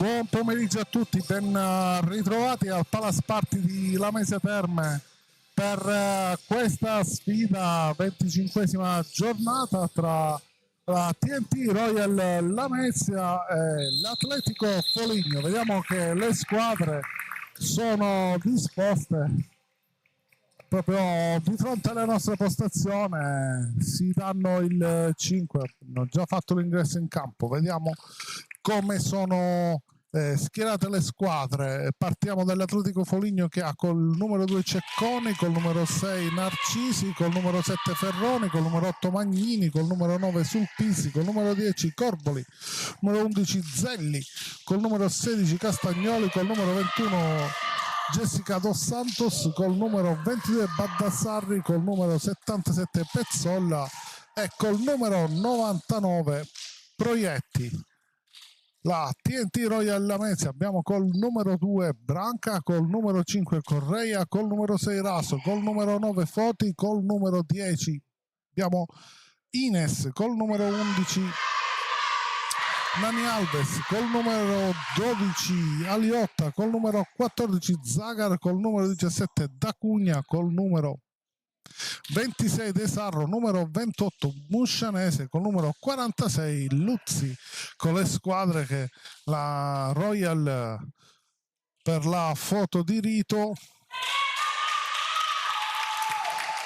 Buon pomeriggio a tutti, ben ritrovati al Palace Party di Lamezia Terme per questa sfida, 25esima giornata tra la TNT Royal Lamezia e l'Atletico Foligno. Vediamo che le squadre sono disposte proprio di fronte alla nostra postazione, si danno il 5, hanno già fatto l'ingresso in campo, vediamo come sono schierate le squadre. Partiamo dall'Atletico Foligno che ha col numero 2 Cecconi, col numero 6 Narcisi, col numero 7 Ferroni, col numero 8 Magnini, col numero 9 Sulpisi, col numero 10 Corboli, numero 11 Zelli, col numero 16 Castagnoli, col numero 21 Jessica Dos Santos, col numero 22 Baddassarri, col numero 77 Pezzolla e col numero 99 Proietti. La TNT Royal Lamezia abbiamo col numero 2 Branca, col numero 5 Correia, col numero 6 Raso, col numero 9 Foti, col numero 10 abbiamo Ines, col numero 11 Nani Alves, col numero 12 Aliotta, col numero 14 Zagar, col numero 17 D'Acugna, col numero 26 De Sarro, numero 28 Muscianese, col numero 46 Luzzi, con le squadre che la Royal per la foto di rito,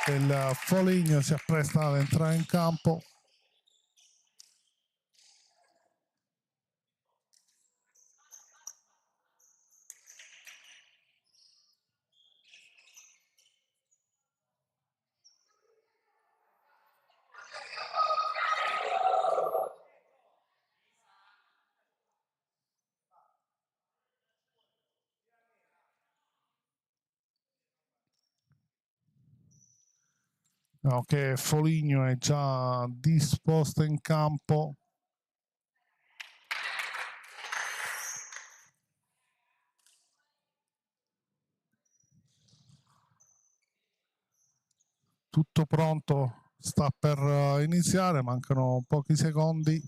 il Foligno si appresta ad entrare in campo. No, che Foligno è già disposto in campo. Tutto pronto, sta per iniziare, mancano pochi secondi.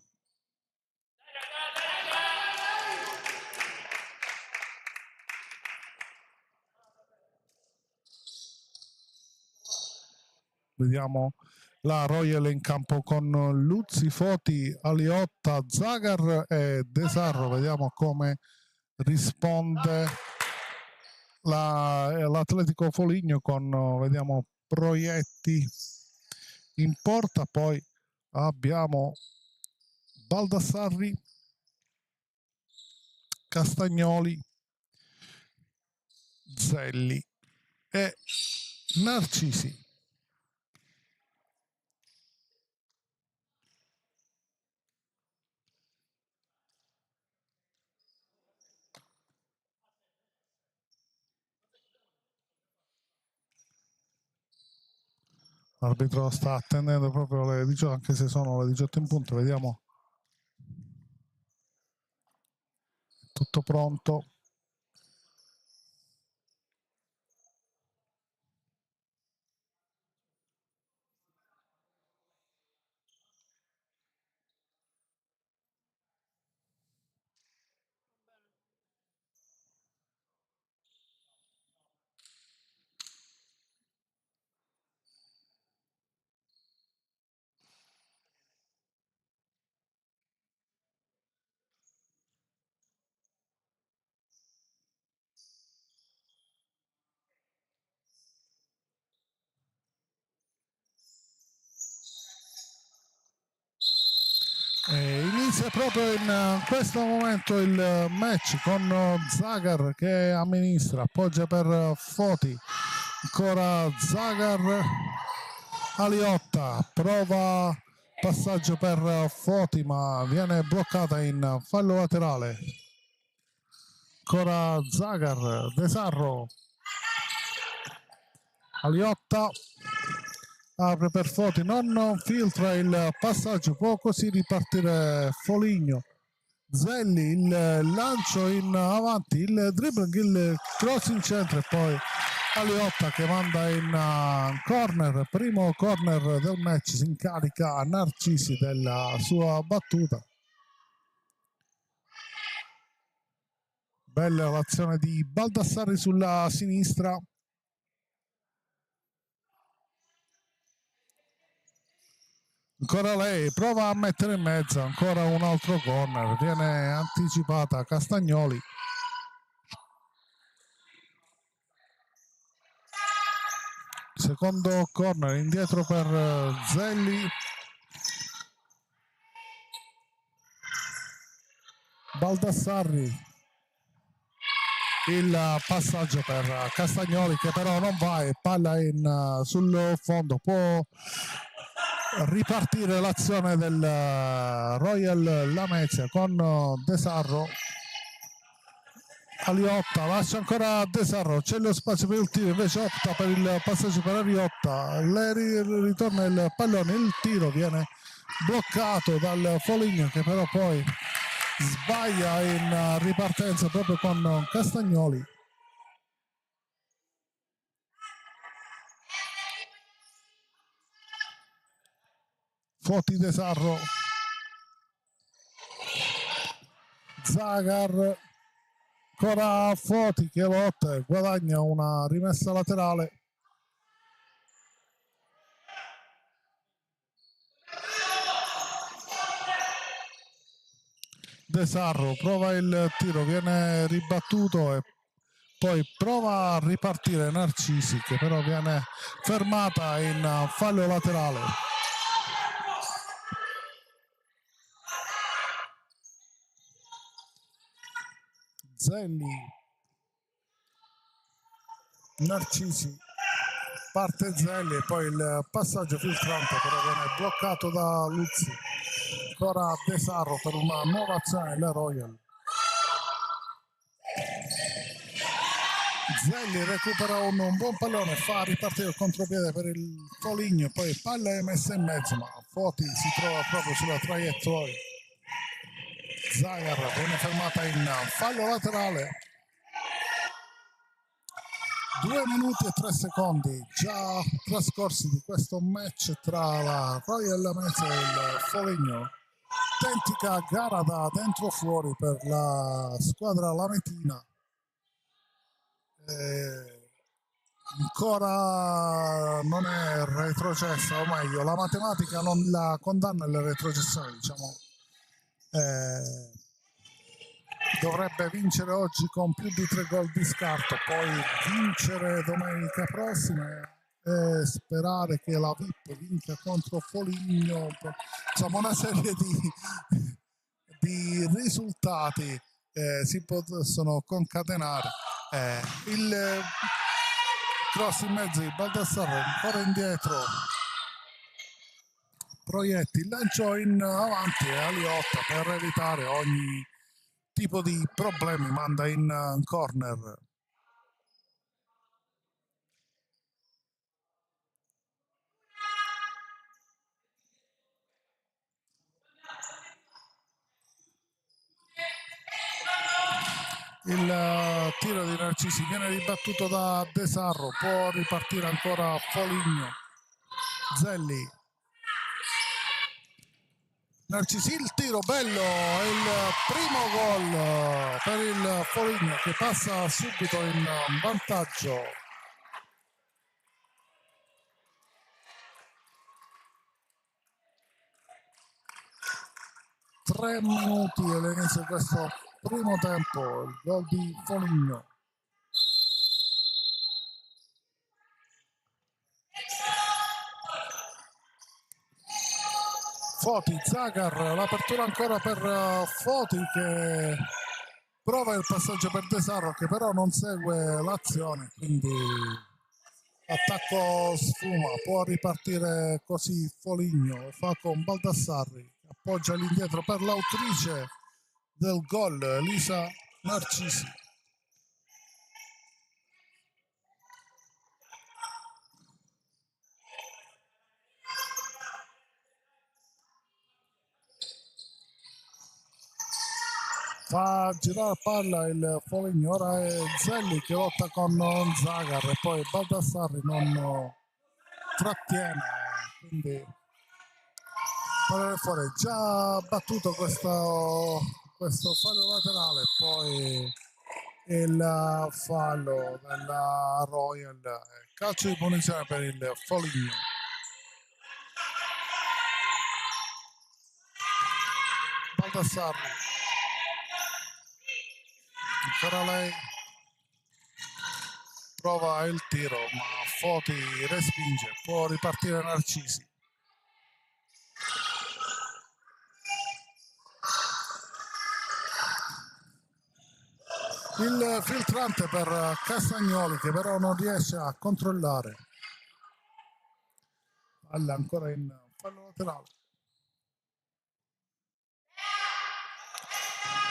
Vediamo la Royal in campo con Luzzi, Foti, Aliotta, Zagar e De Sarro. Vediamo come risponde l'Atletico Foligno con, vediamo, Proietti in porta. Poi abbiamo Baldassarri, Castagnoli, Zelli e Narcisi. L'arbitro sta attendendo proprio le 18, anche se sono le 18 in punto. Vediamo. Tutto pronto. Inizia proprio in questo momento il match con Zagar che amministra, appoggia per Foti, ancora Zagar, Aliotta, prova passaggio per Foti ma viene bloccata in fallo laterale, ancora Zagar, De Sarro, Aliotta, apre per Foti, non filtra il passaggio, può così ripartire Foligno. Zelli, il lancio in avanti, il dribbling, il cross in centro e poi Aliotta che manda in corner, primo corner del match, si incarica Narcisi della sua battuta. Bella l'azione di Baldassarri sulla sinistra. Ancora lei prova a mettere in mezzo, ancora un altro corner, viene anticipata Castagnoli. Secondo corner indietro per Zelli. Baldassarri, il passaggio per Castagnoli che però non va e palla sul fondo. Può ripartire l'azione del Royal Lamezia con De Sarro. Aliotta lascia ancora De Sarro, c'è lo spazio per il tiro, invece opta per il passaggio per Aliotta, ritorna il pallone, il tiro viene bloccato dal Foligno che però poi sbaglia in ripartenza proprio con Castagnoli. Foti De Sarro, Zagar, ancora Foti che lotta e guadagna una rimessa laterale. De Sarro prova il tiro, viene ribattuto e poi prova a ripartire Narcisi che però viene fermata in fallo laterale. Zelli, Narcisi, parte Zelli e poi il passaggio filtrante però viene bloccato da Luzzi. Ancora De Sarro per una nuova azione della Royal. Zelli recupera un buon pallone, fa ripartire il contropiede per il Foligno, poi palla è messa in mezzo ma Foti si trova proprio sulla traiettoria. Zagar viene fermata in fallo laterale. 2 minuti e 3 secondi già trascorsi di questo match tra la Royal Lamezia e il Foligno. Autentica gara da dentro fuori per la squadra lametina. Ancora non è retrocessa, o meglio la matematica non la condanna alle retrocessioni, diciamo. Dovrebbe vincere oggi con più di 3 gol di scarto, poi vincere domenica prossima e sperare che la VIP vinca contro Foligno. Insomma, una serie di risultati si possono concatenare. Il cross in mezzo di Baldassarre, ancora indietro, proietti il lancio in avanti e Aliotta per evitare ogni tipo di problemi manda in corner. Il tiro di Narcisi viene ribattuto da De Sarro, può ripartire ancora Foligno. Zelli, Narcisi, il tiro bello, il primo gol per il Foligno che passa subito in vantaggio. Tre minuti all'inizio di questo primo tempo, il gol di Foligno. Foti, Zagar, l'apertura ancora per Foti che prova il passaggio per De Sarro che però non segue l'azione, quindi attacco sfuma, può ripartire così Foligno, fa con Baldassarri, appoggia all'indietro per l'autrice del gol, Elisa Narcisi. Fa girare palla il Foligno, ora è Zelli che lotta con Zagar e poi Baldassarri non trattiene, quindi fuori. Già battuto questo fallo laterale, poi il fallo della Royal, calcio di punizione per il Foligno. Baldassarri, ancora lei, prova il tiro ma Foti respinge, può ripartire Narcisi. Il filtrante per Castagnoli che però non riesce a controllare. Palla ancora in fallo laterale.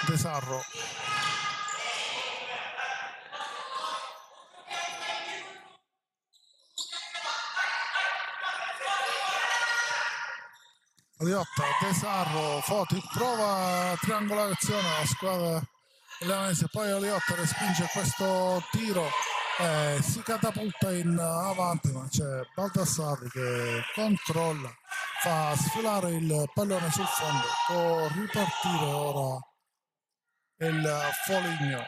De Sarro. Liotta, De Sarro, Foti prova triangolazione alla squadra milanese, poi Liotta respinge questo tiro, si catapulta in avanti, ma c'è Baldassarri che controlla, fa sfilare il pallone sul fondo, può ripartire ora il Foligno.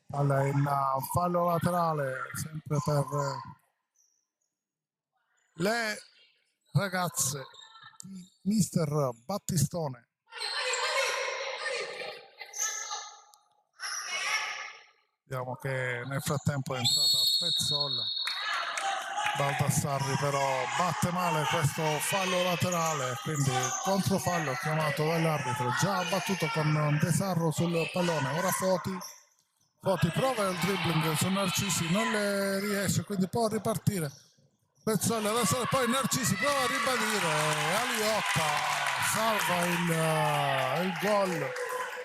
Palla in fallo laterale sempre per le ragazze di Mister Battistone. Vediamo che nel frattempo è entrata Pezzolla. Baldassarri però batte male questo fallo laterale, quindi controfallo chiamato dall'arbitro, già battuto con De Sarro sul pallone. Ora Foti prova il dribbling su Narcisi, non le riesce, quindi può ripartire Pezzolla adesso, poi Narcisi prova a ribadire, Aliotta salva il gol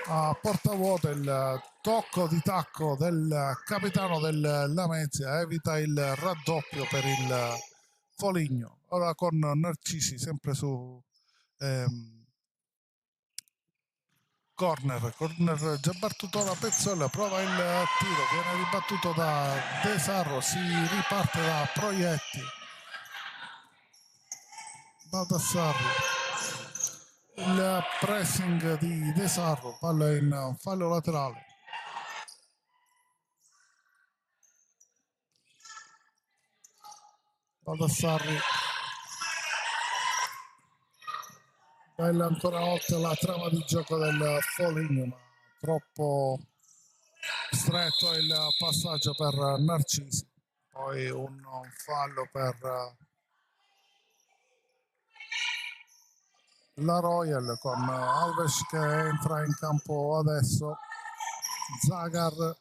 a porta vuota, il tocco di tacco del capitano del Lamezia evita il raddoppio per il Foligno. Ora con Narcisi sempre su corner già battuto da Pezzolla, prova il tiro, viene ribattuto da De Sarro, si riparte da Proietti. Baldassarri, il pressing di De Sarro, palla in fallo laterale. Baldassarri, bella ancora una volta la trama di gioco del Foligno, ma troppo stretto il passaggio per Narcisi. Poi un fallo per la Royal con Alves che entra in campo adesso. Zagar,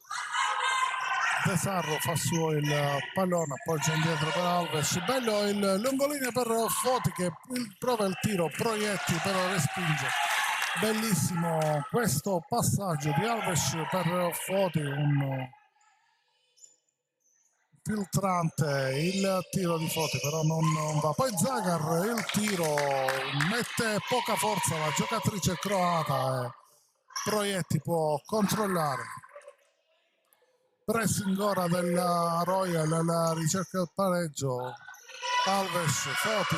De Sarro fa suo il pallone, appoggia indietro per Alves, bello il lungolinea per Foti che prova il tiro, Proietti però respinge. Bellissimo questo passaggio di Alves per Foti, un filtrante il tiro di Foti però non va. Poi Zagar il tiro, mette poca forza la giocatrice croata e Proietti può controllare. Pressing ora della Royal alla ricerca del pareggio. Alves, Foti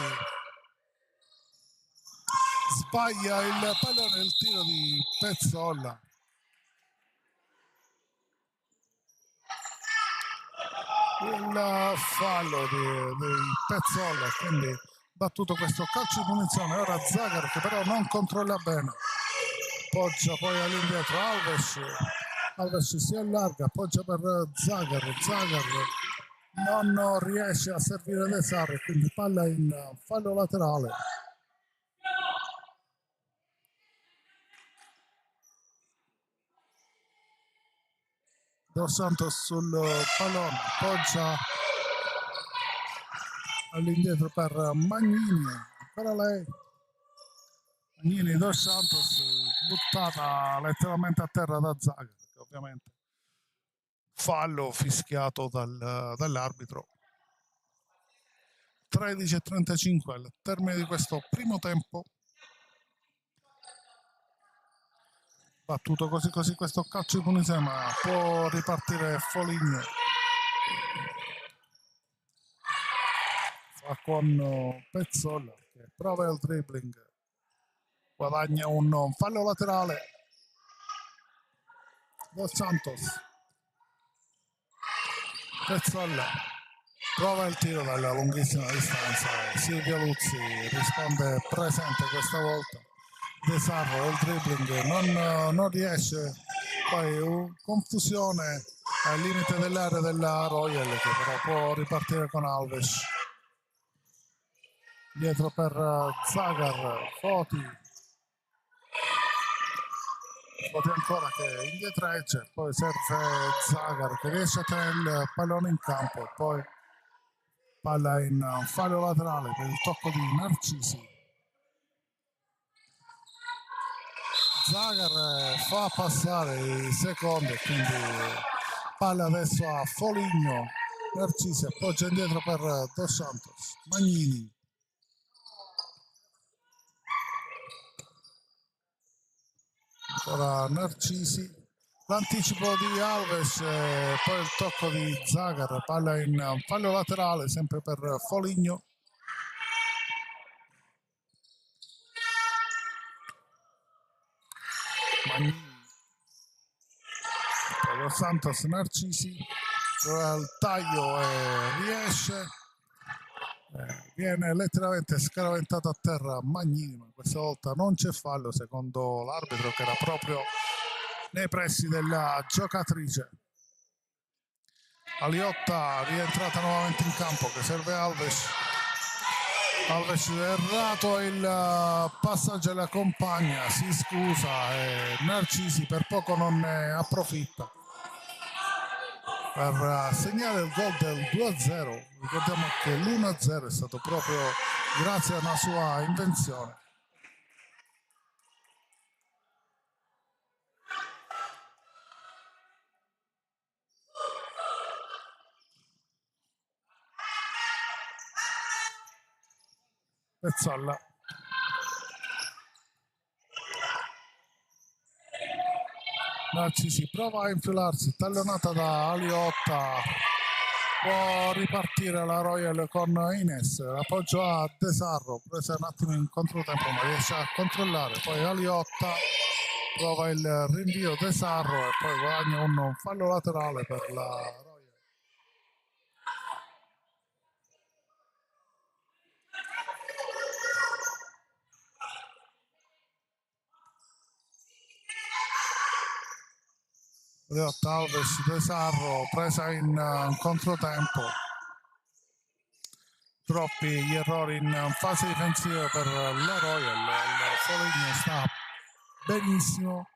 sbaglia il pallone, il tiro di Pezzolla. Il fallo di Pezzolla, quindi battuto questo calcio di punizione. Ora Zagar che però non controlla bene, poggia poi all'indietro Alves si allarga, appoggia per Zagar non riesce a servire De Sarro, quindi palla in fallo laterale. Dos Santos sul pallone, appoggia all'indietro per Magnini, ancora lei. Magnini, Dos Santos buttata letteralmente a terra da Zagar, che ovviamente fallo fischiato dall'arbitro. 13:35 al termine di questo primo tempo. Battuto così questo calcio di punizione, ma può ripartire Foligno. con Pezzolla che prova il dribbling, guadagna un fallo laterale. Dos Santos, Pezzolla prova il tiro dalla lunghissima distanza, Silvio Luzzi risponde presente questa volta. De Sarro il dribbling non riesce, poi confusione al limite dell'area della Royal che però può ripartire con Alves. Dietro per Zagar, Foti ancora che indietreggia, poi serve Zagar che riesce a tenere il pallone in campo e poi palla in fallo laterale per il tocco di Narcisi. Zagar fa passare i secondi, quindi palla adesso a Foligno. Narcisi appoggia indietro per Dos Santos. Magnini. Ancora Narcisi. L'anticipo di Alves, poi il tocco di Zagar, palla in fallo laterale sempre per Foligno. Magnini. Dos Santos, Narcisi, il taglio riesce, viene letteralmente scaraventato a terra Magnini, ma questa volta non c'è fallo secondo l'arbitro che era proprio nei pressi della giocatrice. Aliotta rientrata nuovamente in campo che serve Alves. Alves errato il passaggio alla compagna, si scusa e Narcisi per poco non ne approfitta per segnare il gol del 2-0. Ricordiamo che l'1-0 è stato proprio grazie a una sua invenzione. Pezzolla. Narcisi prova a infilarsi, tallonata da Aliotta, può ripartire la Royal con Ines, appoggio a De Sarro, presa un attimo in controtempo ma riesce a controllare, poi Aliotta prova il rinvio De Sarro e poi guadagna un fallo laterale per la Royal. Alves, De Sarro presa in controtempo, troppi gli errori in fase difensiva per la Royal, il Foligno sta benissimo,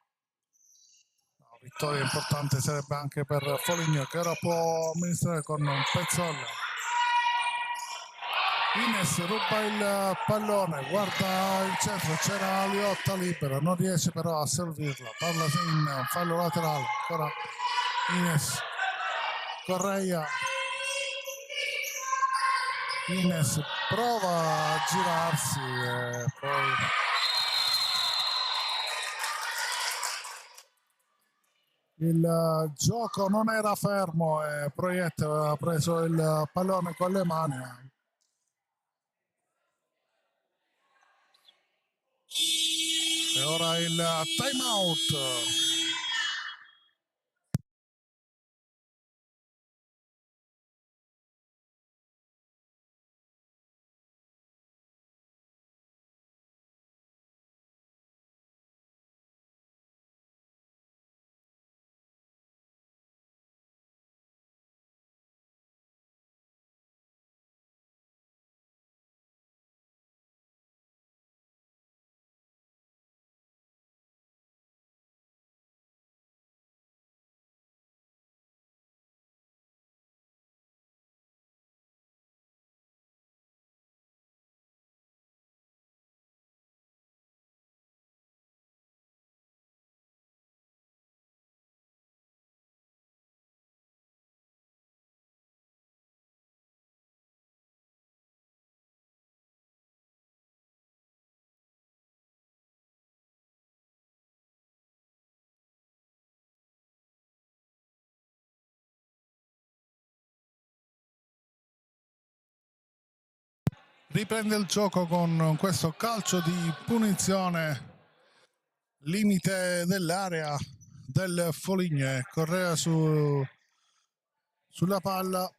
vittoria importante sarebbe anche per Foligno che ora può amministrare con Pezzolla. Ines ruba il pallone, guarda il centro, c'era Aliotta libera, non riesce però a servirla, palla in fallo laterale, ancora Ines, Correia, Ines prova a girarsi e poi il gioco non era fermo e Proiette aveva preso il pallone con le mani. E ora il time out. riprende il gioco con questo calcio di punizione limite dell'area del Foligno. Correa sulla palla.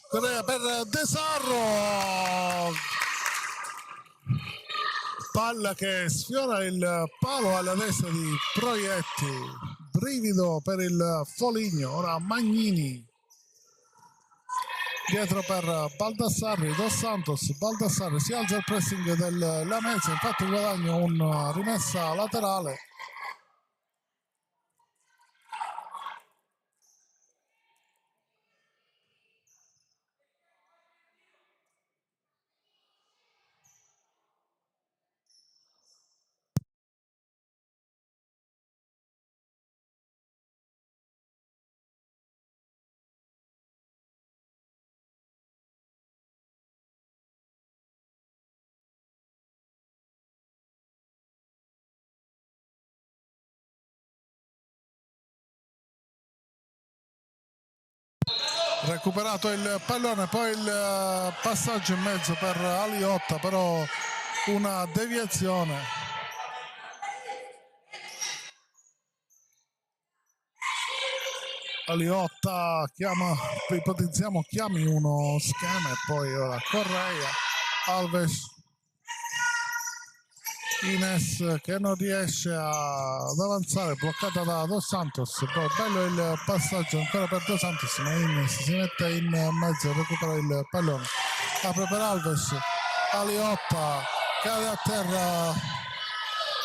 Correa per De Sarro, palla che sfiora il palo alla destra di Proietti, brivido per il Foligno. Ora Magnini dietro per Baldassarri, Dos Santos. Baldassarri, si alza il pressing del Lamezia, infatti guadagna una rimessa laterale. Recuperato il pallone, poi il passaggio in mezzo per Aliotta, però una deviazione. Aliotta chiama, ipotizziamo chiami uno schema e poi ora Correa, Alves, Ines che non riesce ad avanzare, bloccata da Dos Santos. Poi bello il passaggio ancora per Dos Santos, ma Ines si mette in mezzo, recupera il pallone, apre per Alves, Aliotta cade a terra.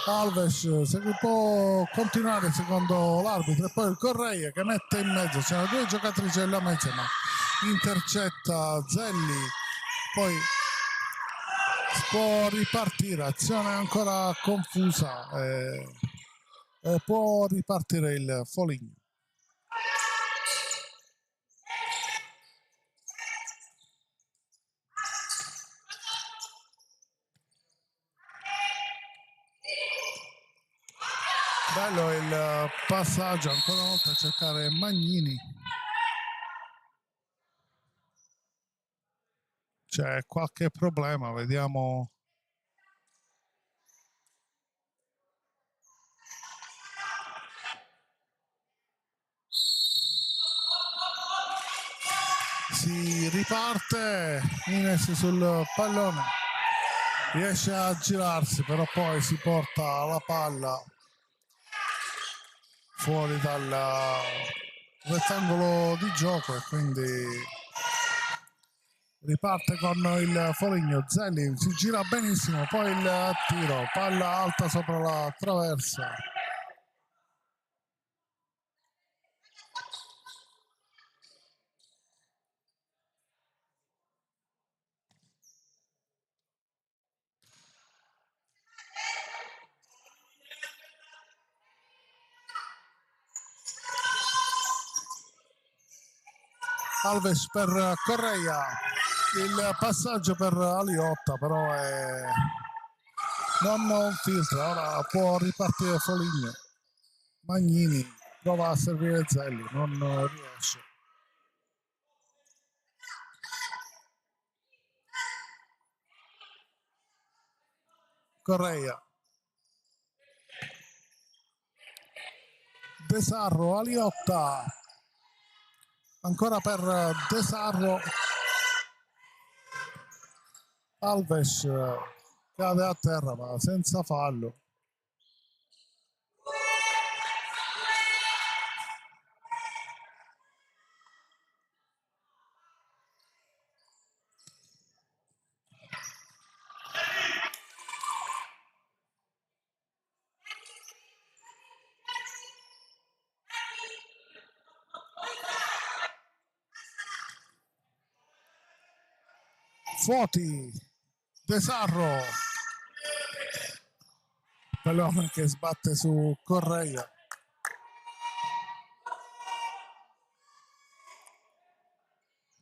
Alves se può continuare secondo l'arbitro, e poi il Correa che mette in mezzo, c'erano due giocatrici della mezza ma intercetta Zelli, poi può ripartire, azione ancora confusa e può ripartire il Foligno. Bello il passaggio, ancora una volta a cercare Magnini, c'è qualche problema, vediamo. Si riparte, Ines sul pallone, riesce a girarsi, però poi si porta la palla fuori dal rettangolo di gioco e quindi riparte con il Foligno. Zelli si gira benissimo, poi il tiro, palla alta sopra la traversa. Alves per Correa, il passaggio per Aliotta però non filtra, ora può ripartire Foligno. Magnini prova a servire Zelli, non riesce. Correa, De Sarro, Aliotta, ancora per De Sarro. Alves cade a terra ma senza fallo. Foti, De Sarro, pallone che sbatte su Correa.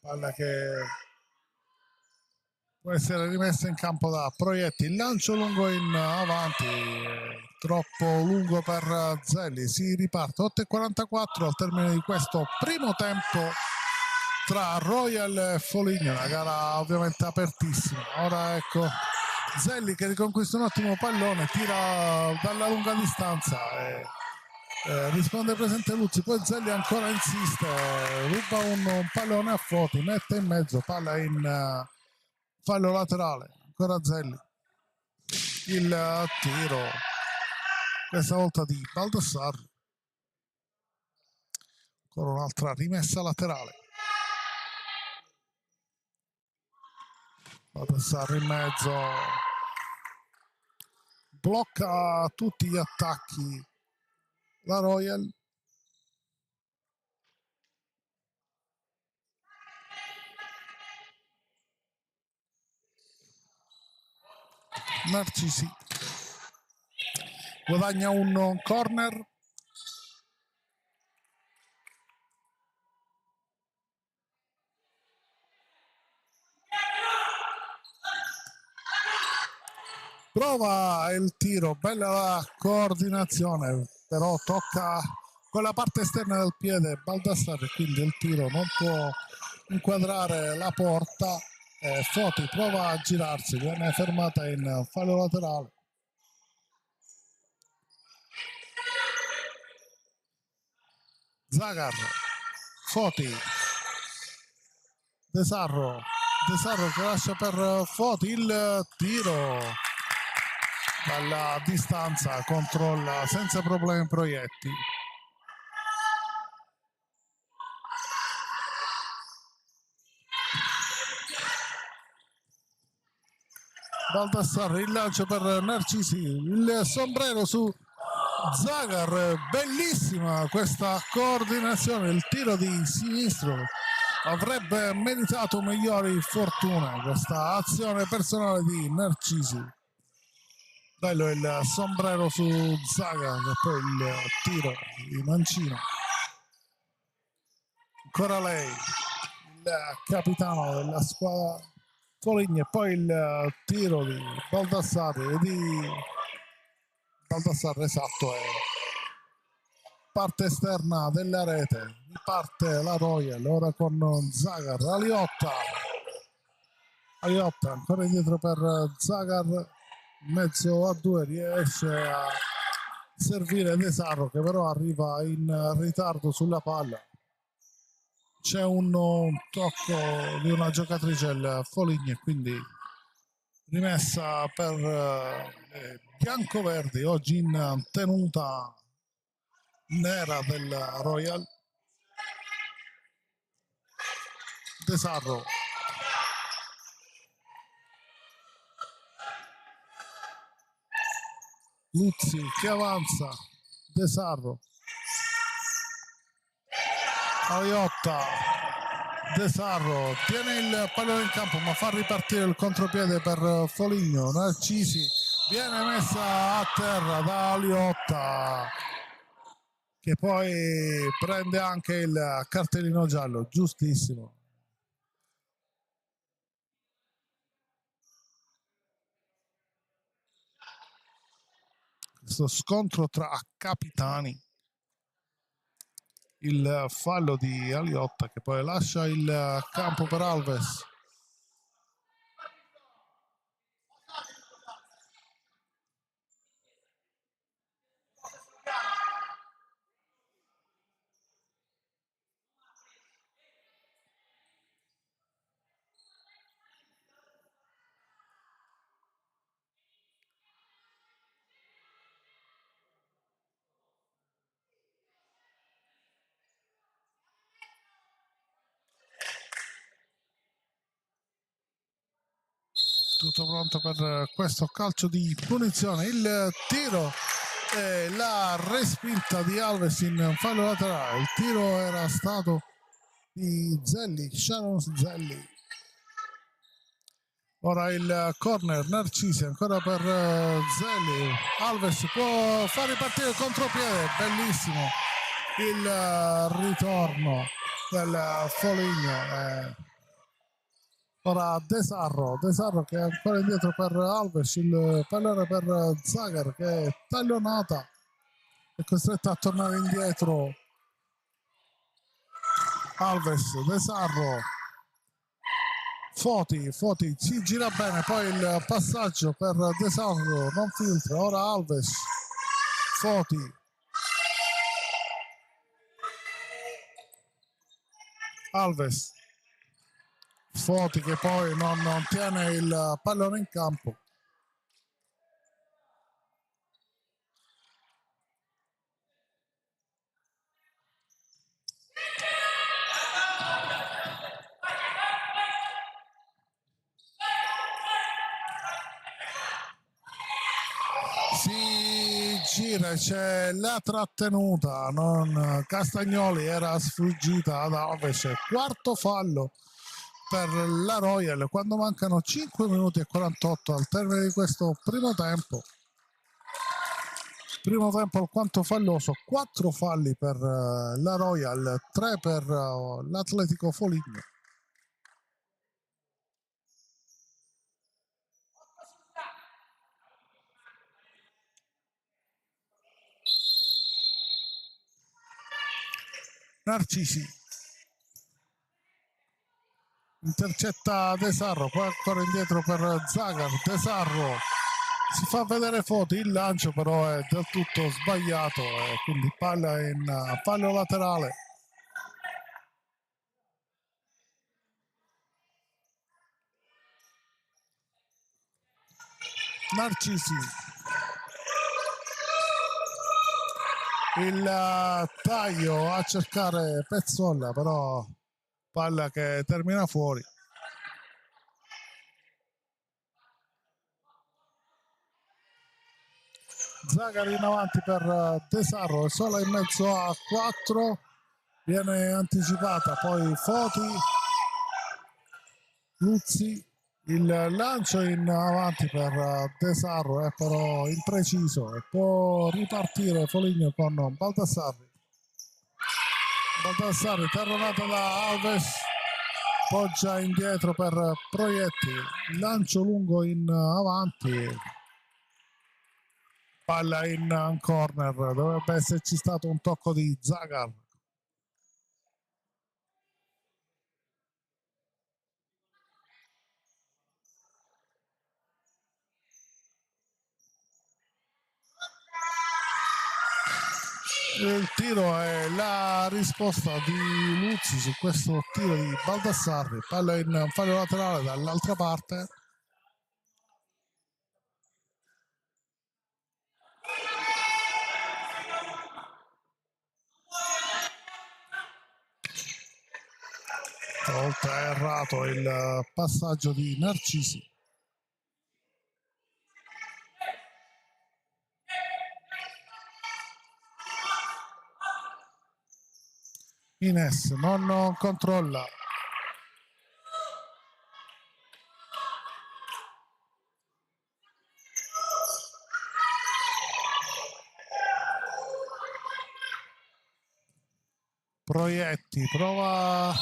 Palla che può essere rimessa in campo da Proietti, il lancio lungo in avanti, troppo lungo per Zelli, si riparte 8:44 al termine di questo primo tempo tra Royal e Foligno, una gara ovviamente apertissima. Ora ecco Zelli che riconquista un ottimo pallone, tira dalla lunga distanza e risponde presente Luzzi, poi Zelli ancora insiste, ruba un pallone a Foti, mette in mezzo, palla in fallo laterale, ancora Zelli, il tiro questa volta di Baldassarri, ancora un'altra rimessa laterale, Baldassarri in mezzo, blocca tutti gli attacchi la Royal. Narcisi guadagna un corner. Prova il tiro, bella la coordinazione, però tocca con la parte esterna del piede Baldassarri, quindi il tiro non può inquadrare la porta. Foti prova a girarsi, viene fermata in fallo laterale. Zagar, Foti, De Sarro che lascia per Foti, il tiro dalla distanza, controlla senza problemi Proietti. Baldassarri, il lancio per Narcisi, il sombrero su Zagar, bellissima questa coordinazione, il tiro di sinistro avrebbe meritato migliori fortune questa azione personale di Narcisi. Bello il sombrero su Zagar e poi il tiro di mancino, ancora lei, il capitano della squadra Foligno, e poi il tiro di Baldassarri esatto, è parte esterna della rete, parte la Royal, ora con Zagar, Aliotta ancora indietro per Zagar, mezzo a due, riesce a servire De Sarro che però arriva in ritardo sulla palla. C'è un tocco di una giocatrice, il Foligno, e quindi rimessa per le biancoverdi, oggi in tenuta nera del Royal. De Sarro, Luzzi che avanza, De Sarro, Aliotta, De Sarro tiene il pallone in campo ma fa ripartire il contropiede per Foligno. Narcisi viene messa a terra da Aliotta che poi prende anche il cartellino giallo, giustissimo. Questo scontro tra capitani, il fallo di Aliotta che poi lascia il campo per Alves. Tutto pronto per questo calcio di punizione, il tiro e la respinta di Alves in fallo laterale. Il tiro era stato di Zelli, Sharon Zelli. Ora il corner, Narcisi ancora per Zelli, Alves può far ripartire il contropiede, bellissimo il ritorno del Foligno. Ora De Sarro che è ancora indietro per Alves, il pallone per Zagar che è taglionata, è costretta a tornare indietro. Alves, De Sarro, Foti si gira bene, poi il passaggio per De Sarro non filtra, ora Alves, Foti, Alves, Foti che poi non tiene il pallone in campo. Si gira, c'è la trattenuta, Castagnoli era sfuggita ad Alves, quarto fallo per la Royal quando mancano 5 minuti e 48 al termine di questo primo tempo alquanto falloso, 4 falli per la Royal, 3 per l'Atletico Foligno. Narcisi intercetta De Sarro, poi ancora indietro per Zagar. De Sarro si fa vedere Foti, il lancio però è del tutto sbagliato, quindi palla in fallo laterale. Narcisi, il taglio a cercare Pezzolla, però palla che termina fuori. Zagar in avanti per De Sarro, sola in mezzo a 4, viene anticipata, poi Foti, Luzzi, il lancio in avanti per De Sarro è però impreciso e può ripartire Foligno con Baldassarri. Terronata da Alves, poggia indietro per Proietti, lancio lungo in avanti, palla in corner, dovrebbe esserci stato un tocco di Zagar. Il tiro è la risposta di Luzzi su questo tiro di Baldassarri, palla in fallo laterale dall'altra parte. Stavolta è errato il passaggio di Narcisi. Ines non controlla. Proietti prova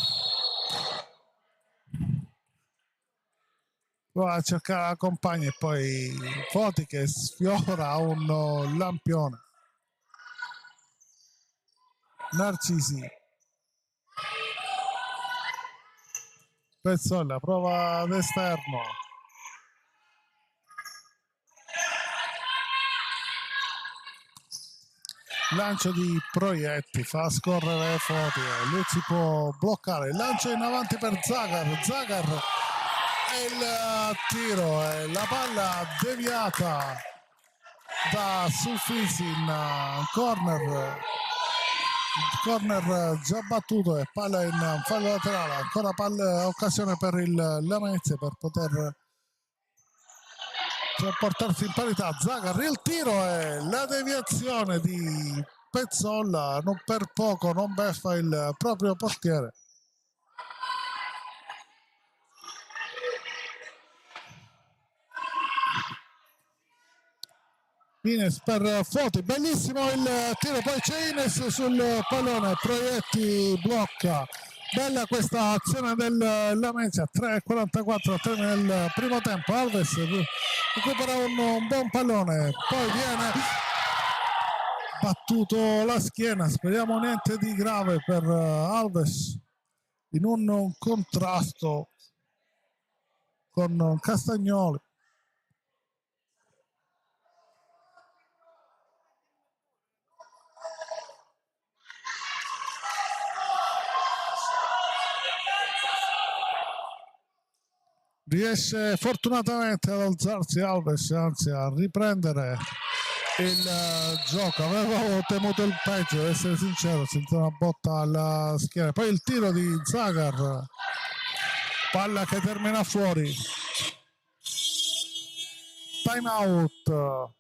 a cercare la compagna e poi Foti che sfiora un lampione. Narcisi, Pezzolla prova ad esterno, lancio di Proietti, fa scorrere Foti, lui si può bloccare, il lancio in avanti per Zagar e il tiro, la palla deviata da Sulfisi in corner già battuto e palla in fallo laterale, ancora occasione per il Lamezia per poter portarsi in parità. Zagar, il tiro è la deviazione di Pezzolla, non per poco non beffa il proprio portiere. Ines per Foti, bellissimo il tiro, poi c'è Ines sul pallone, Proietti blocca, Bella questa azione del Lamezia, 3:44 al termine del primo tempo. Alves recupera un buon pallone, poi viene battuto la schiena, speriamo niente di grave per Alves in un contrasto con Castagnoli. Riesce fortunatamente ad alzarsi Alves, anzi a riprendere il gioco. Avevo temuto il peggio, ad essere sincero, sentito una botta alla schiena. Poi il tiro di Zagar, palla che termina fuori. Time out.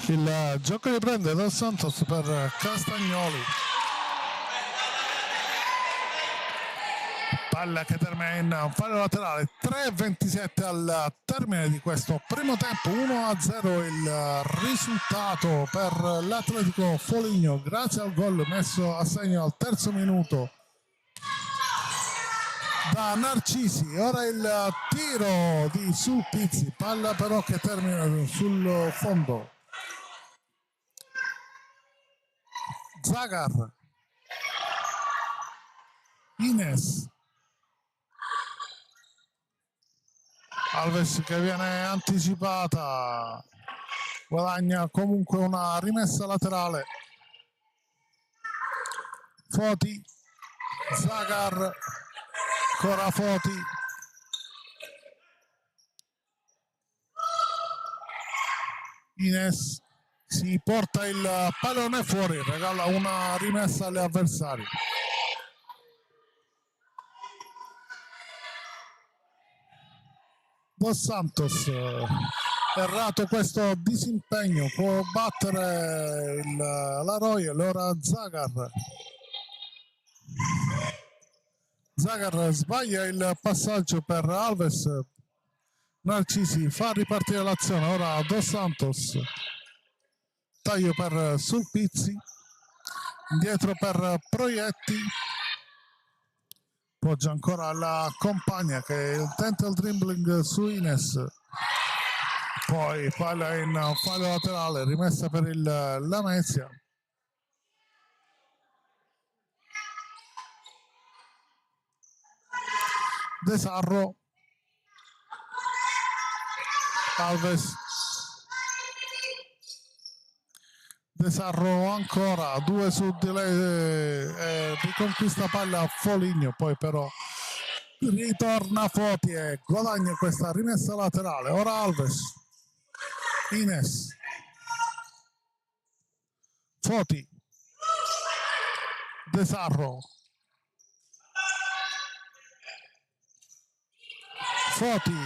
Il gioco riprende Dos Santos per Castagnoli. Palla che termina in fallo laterale. 3:27 al termine di questo primo tempo. 1-0 il risultato per l'Atletico Foligno grazie al gol messo a segno al terzo minuto da Narcisi. Ora il tiro di Sulpizzi, palla però che termina sul fondo. Zagar, Ines, Alves che viene anticipata, guadagna comunque una rimessa laterale. Foti, Zagar, ancora Foti, Ines si porta il pallone fuori, regala una rimessa agli avversari. Dos Santos, errato questo disimpegno, può battere la Royal. Ora Zagar sbaglia il passaggio per Alves, Narcisi fa ripartire l'azione. Ora Dos Santos, taglio per Sulpizzi, indietro per Proietti, poggia ancora la compagna che tenta il dribbling su Ines, poi palla in fallo laterale, rimessa per il Lamezia. De Sarro, Alves, De Sarro ancora, due su di lei, riconquista palla a Foligno, poi però ritorna Foti e guadagna questa rimessa laterale. Ora Alves, Ines, Foti, De Sarro, Foti,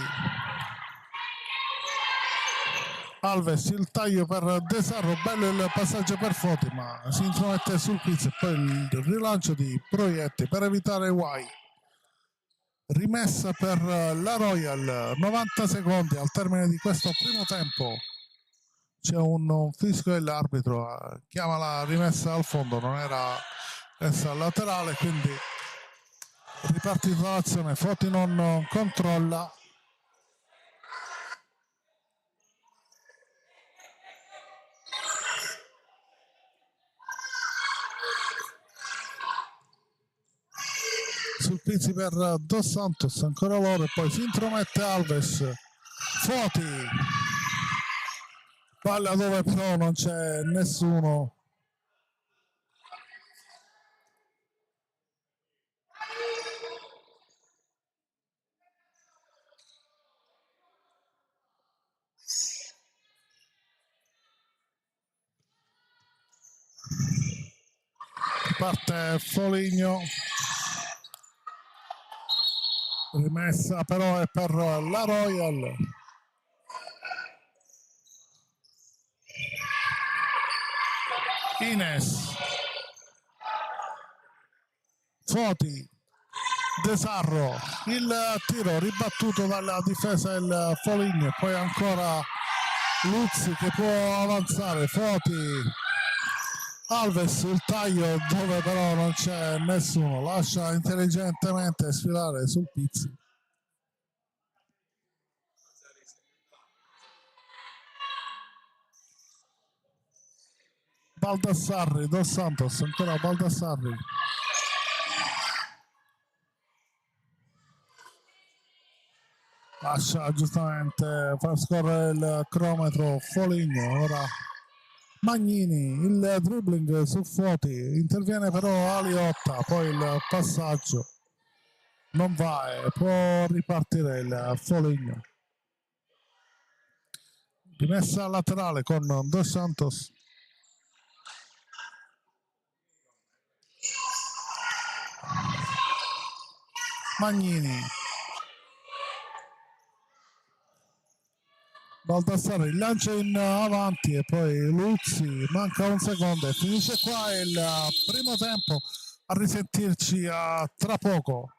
Alves, il taglio per De Sarro, bello il passaggio per Foti, ma si intromette sul quiz e poi il rilancio di Proietti per evitare guai. Rimessa per la Royal, 90 secondi al termine di questo primo tempo. C'è un fischio dell'arbitro, chiama la rimessa al fondo, non era essa laterale, quindi ripartita l'azione, Foti non controlla. Sul Pizzi per Dos Santos, ancora loro, e poi si intromette Alves. Foti, palla dove però non c'è nessuno. Parte Foligno, rimessa però è per la Royal. Ines, Foti, De Sarro, il tiro ribattuto dalla difesa del Foligno, poi ancora Luzzi che può avanzare, Foti, Alves il taglio dove però non c'è nessuno, lascia intelligentemente sfilare sul Pizzi. Baldassarri, Dos Santos, ancora Baldassarri. Lascia giustamente far scorrere il cronometro Foligno, ora Magnini, il dribbling su Foti, interviene però Aliotta, poi il passaggio non va e può ripartire il Foligno. Rimessa laterale con Dos Santos. Magnini, Baldassare il lancio in avanti e poi Luzzi, manca un secondo e finisce qua il primo tempo. A risentirci tra poco.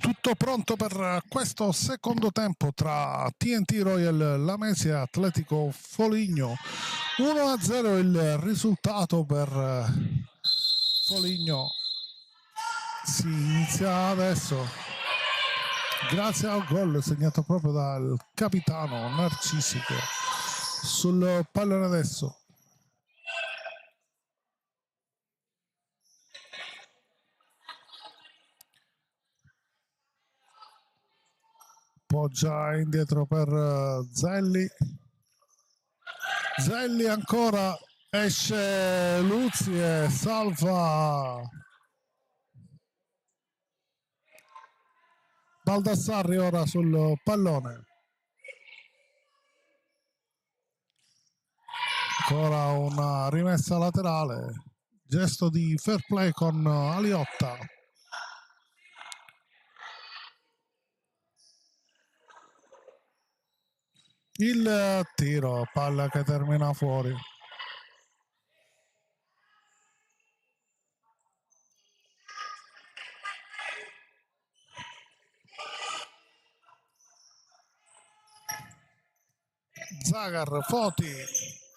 Tutto pronto per questo secondo tempo tra TNT Royal Lamezia e Atletico Foligno. 1-0 il risultato per Foligno. Si inizia adesso grazie al gol segnato proprio dal capitano Narcisico sul pallone adesso. Poggia indietro per Zelli. Zelli ancora, esce Luzzi e salva Baldassarri ora sul pallone. Ancora una rimessa laterale, gesto di fair play con Aliotta. Il tiro, palla che termina fuori. Zagar, Foti,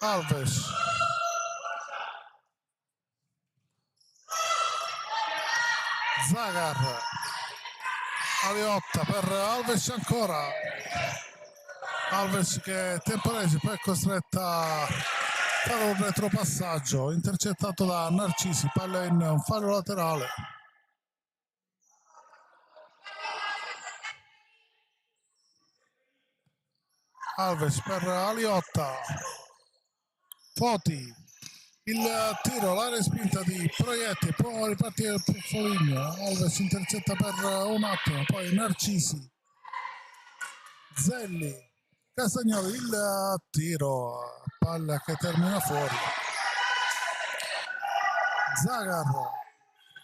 Alves. Zagar, Aliotta per Alves ancora. Alves che temporese poi è costretta a fare un retropassaggio intercettato da Narcisi, palla in un fallo laterale. Alves per Aliotta, Foti, il tiro, la respinta di Proietti, può ripartire per Foligno. Alves intercetta per un attimo, poi Narcisi, Zelli, Castagnoli, il tiro, palla che termina fuori. Zagar,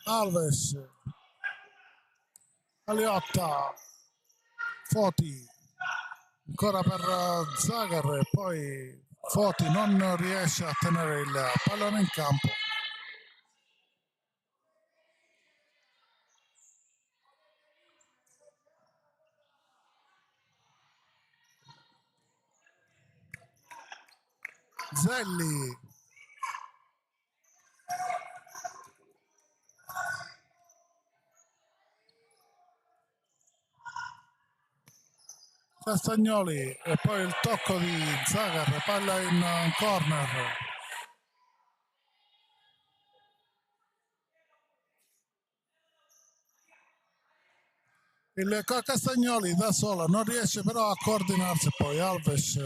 Alves, Aliotta, Foti, ancora per Zagar e poi Foti non riesce a tenere il pallone in campo. Zelli, Castagnoli e poi il tocco di Zagar, palla in corner. Il Castagnoli da solo non riesce però a coordinarsi, poi Alves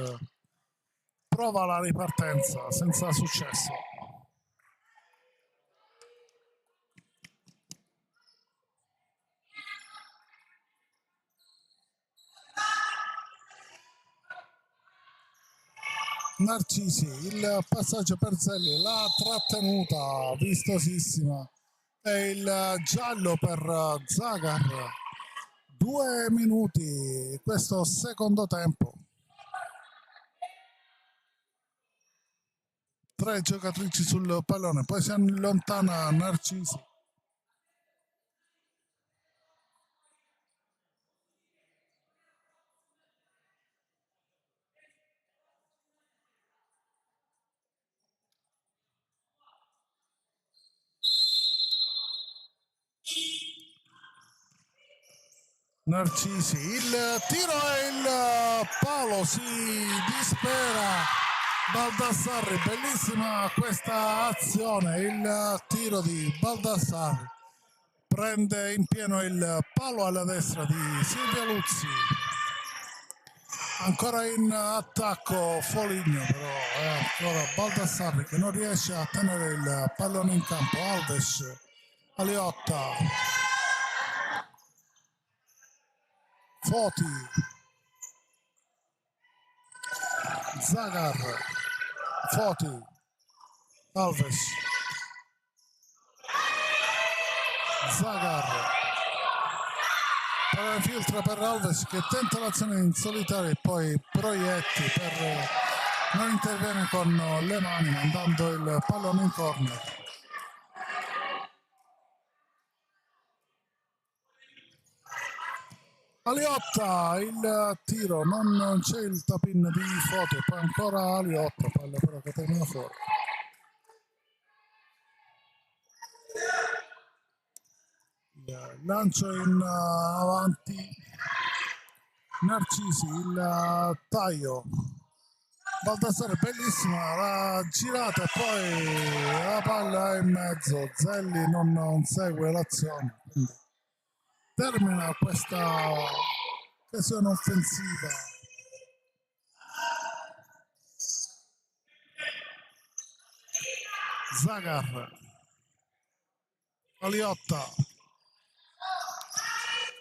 prova la ripartenza senza successo. Narcisi, il passaggio per Zelli, la trattenuta vistosissima e il giallo per Zagar. 2 minuti questo secondo tempo. 3 giocatrici sul pallone, poi si allontana Narcisi. Narcisi, il tiro e il palo, si dispera Baldassarri, bellissima questa azione, il tiro di Baldassarri, prende in pieno il palo alla destra di Silvia Luzzi, ancora in attacco Foligno, però è ancora Baldassarri che non riesce a tenere il pallone in campo. Alves, Aliotta, Foti, Zagar, Foti, Alves, Zagar, filtra per Alves che tenta l'azione in solitaria e poi Proietti per non interviene con le mani mandando il pallone in corner. Aliotta, il tiro, non c'è il tapin di Foti, poi ancora Aliotta, palla però che termina fuori. Lancio in avanti Narcisi, il taglio. Baldassare bellissima la girata e poi la palla è in mezzo. Zelli non segue l'azione, quindi termina questa occasione offensiva. Zagar, Aliotta,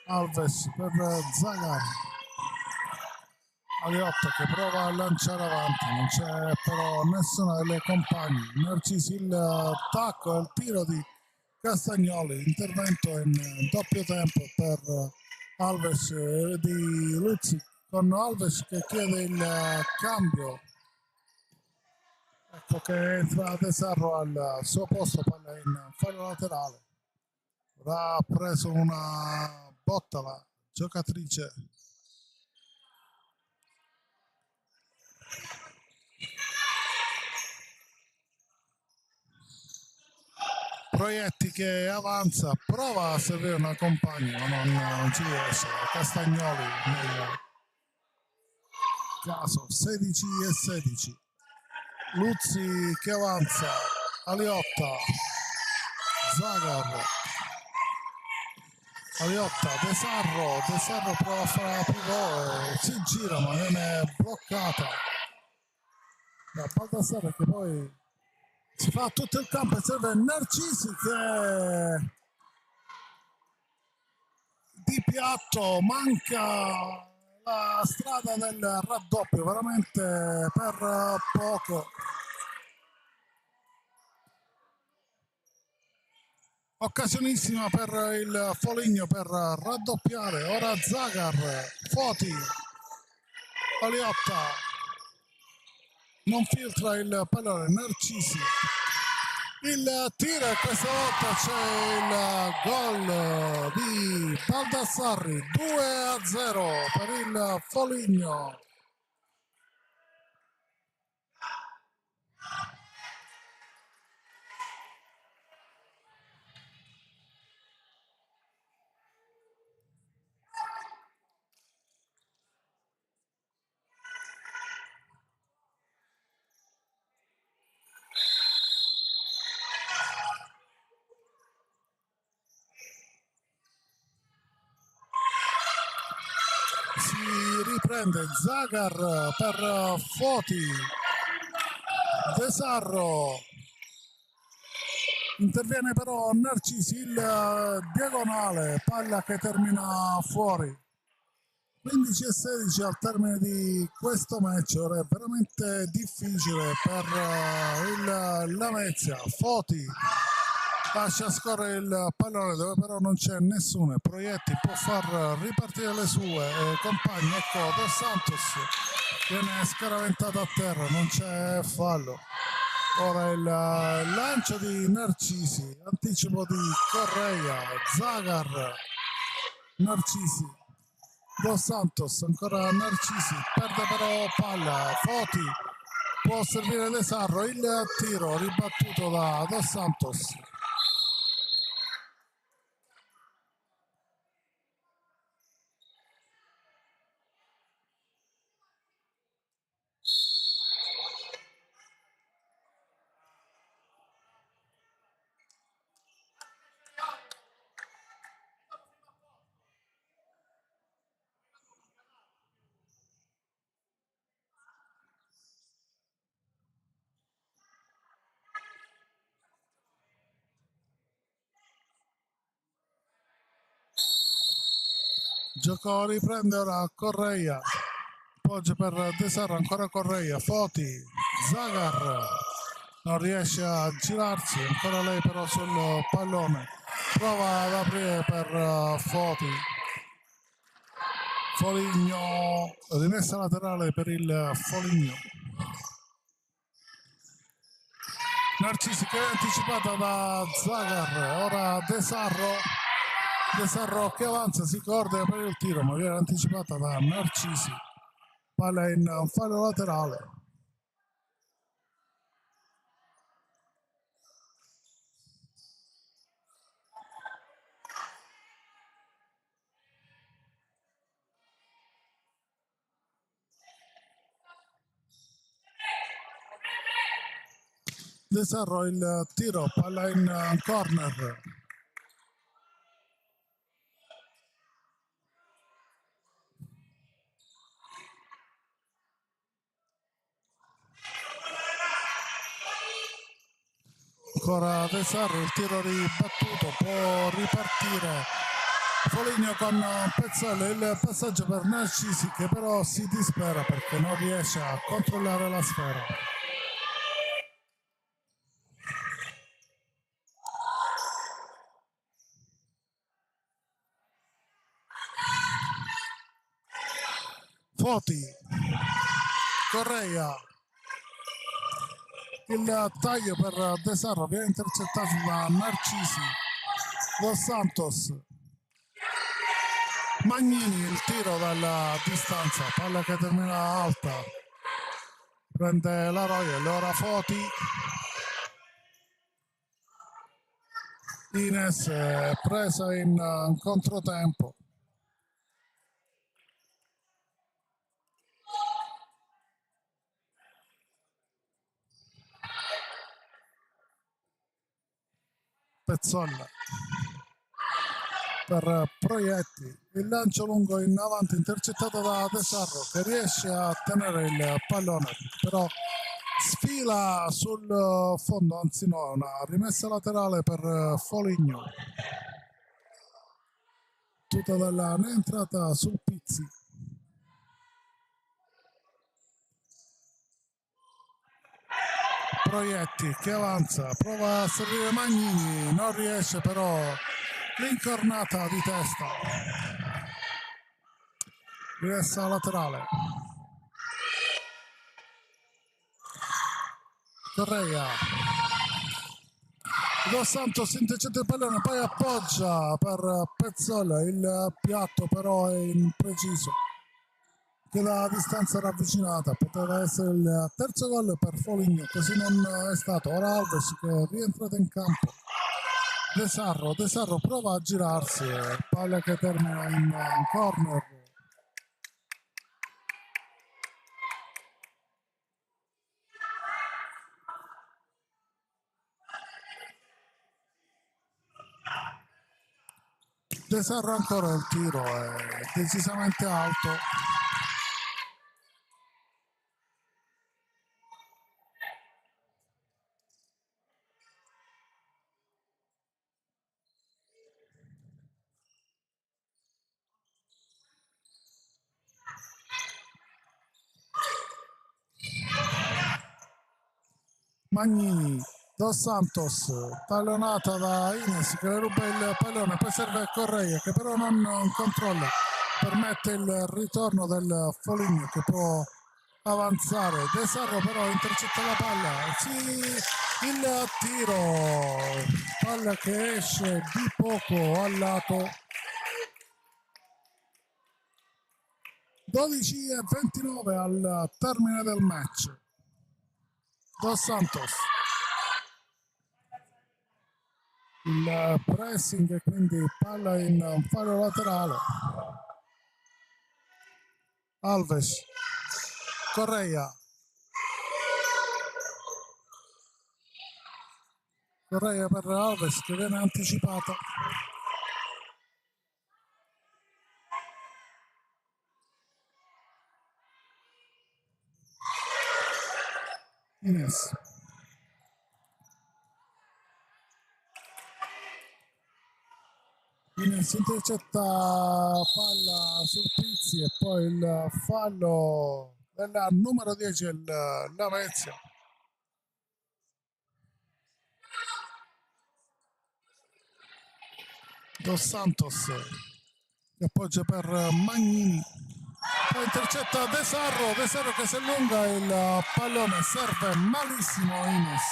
Alves per Zagar. Aliotta che prova a lanciare avanti, non c'è però nessuna delle compagne. Narcisi il tacco e il tiro di Castagnoli, intervento in doppio tempo per Alves di Luzzi, con Alves che chiede il cambio. Ecco che entra De Sarro al suo posto, palla in fallo laterale. Ha preso una botta la giocatrice Proietti che avanza, prova a servire una compagna, ma non ci riesce. Castagnoli nel caso 16 e 16. Luzzi che avanza, Aliotta, Zagar, Aliotta, De Sarro prova a fare la pivot, si gira ma viene bloccata da Baldassare che poi si fa tutto il campo e serve Narcisi che di piatto manca la strada del raddoppio veramente per poco. Occasionissima per il Foligno per raddoppiare. Ora Zagar, Foti, Aliotta non filtra il pallone, Narcisi il tiro e questa volta c'è il gol di Baldassarri, 2-0 per il Foligno. Si riprende Zagar per Foti, De Sarro, interviene però Narcisi, il diagonale, palla che termina fuori. 15 e 16 al termine di questo match, ora è veramente difficile per il Lamezia. Foti lascia scorrere il pallone dove però non c'è nessuno. Proietti può far ripartire le sue compagne. Ecco Dos Santos viene scaraventato a terra, non c'è fallo. Ora il lancio di Narcisi, anticipo di Correia, Zagar, Narcisi, Dos Santos, ancora Narcisi, perde però palla, Foti può servire De Sarro, il tiro ribattuto da Dos Santos. Gioco riprende ora Correia, poggia per De Sarro, ancora Correia, Foti, Zagar non riesce a girarsi, ancora lei però sul pallone, prova ad aprire per Foti, Foligno, rimessa laterale per il Foligno. Narcisi che è anticipata da Zagar, ora De Sarro De Sarro che avanza, si coordina per il tiro, ma viene anticipata da Narcisi. Palla in fallo laterale. De Sarro il tiro, palla in corner. Ancora De Sarro, il tiro ribattuto, può ripartire Foligno con Pezzolo, il passaggio per Narcisi che però si dispera perché non riesce a controllare la sfera. Foti, Correa, il taglio per De Sarro viene intercettato da Narcisi. Dos Santos, Magnini, il tiro dalla distanza, palla che termina alta, prende la Royal, ora Foti, Ines presa in controtempo. Pezzolla per Proietti, il lancio lungo in avanti intercettato da De Sarro che riesce a tenere il pallone, però sfila sul fondo, anzi no, una rimessa laterale per Foligno, tutta dalla entrata sul Pizzi. Proietti che avanza, prova a servire Magnini, non riesce però, l'incornata di testa, rimessa laterale. Correa, Dos Santos intercetta il pallone, poi appoggia per Pezzola, il piatto però è impreciso, che la distanza ravvicinata, poteva essere il terzo gol per Foligno, così non è stato. Ora Alves che è rientrato in campo. De Sarro prova a girarsi, palla che termina in corner. De Sarro ancora il tiro è decisamente alto. Magnini, Dos Santos, tallonata da Ines che le ruba il pallone, poi serve Correa che però non controlla, permette il ritorno del Foligno che può avanzare. De Sarro però intercetta la palla, il tiro, palla che esce di poco al lato. 12:29 al termine del match. Dos Santos, il pressing e quindi palla in fallo laterale. Alves, Correa, per Alves che viene anticipato. Ines, intercetta palla sul Pizzi e poi il fallo della numero 10 Lavezia. Dos Santos che appoggia per Magnini, poi intercetta De Sarro che si allunga, il pallone serve malissimo Ines,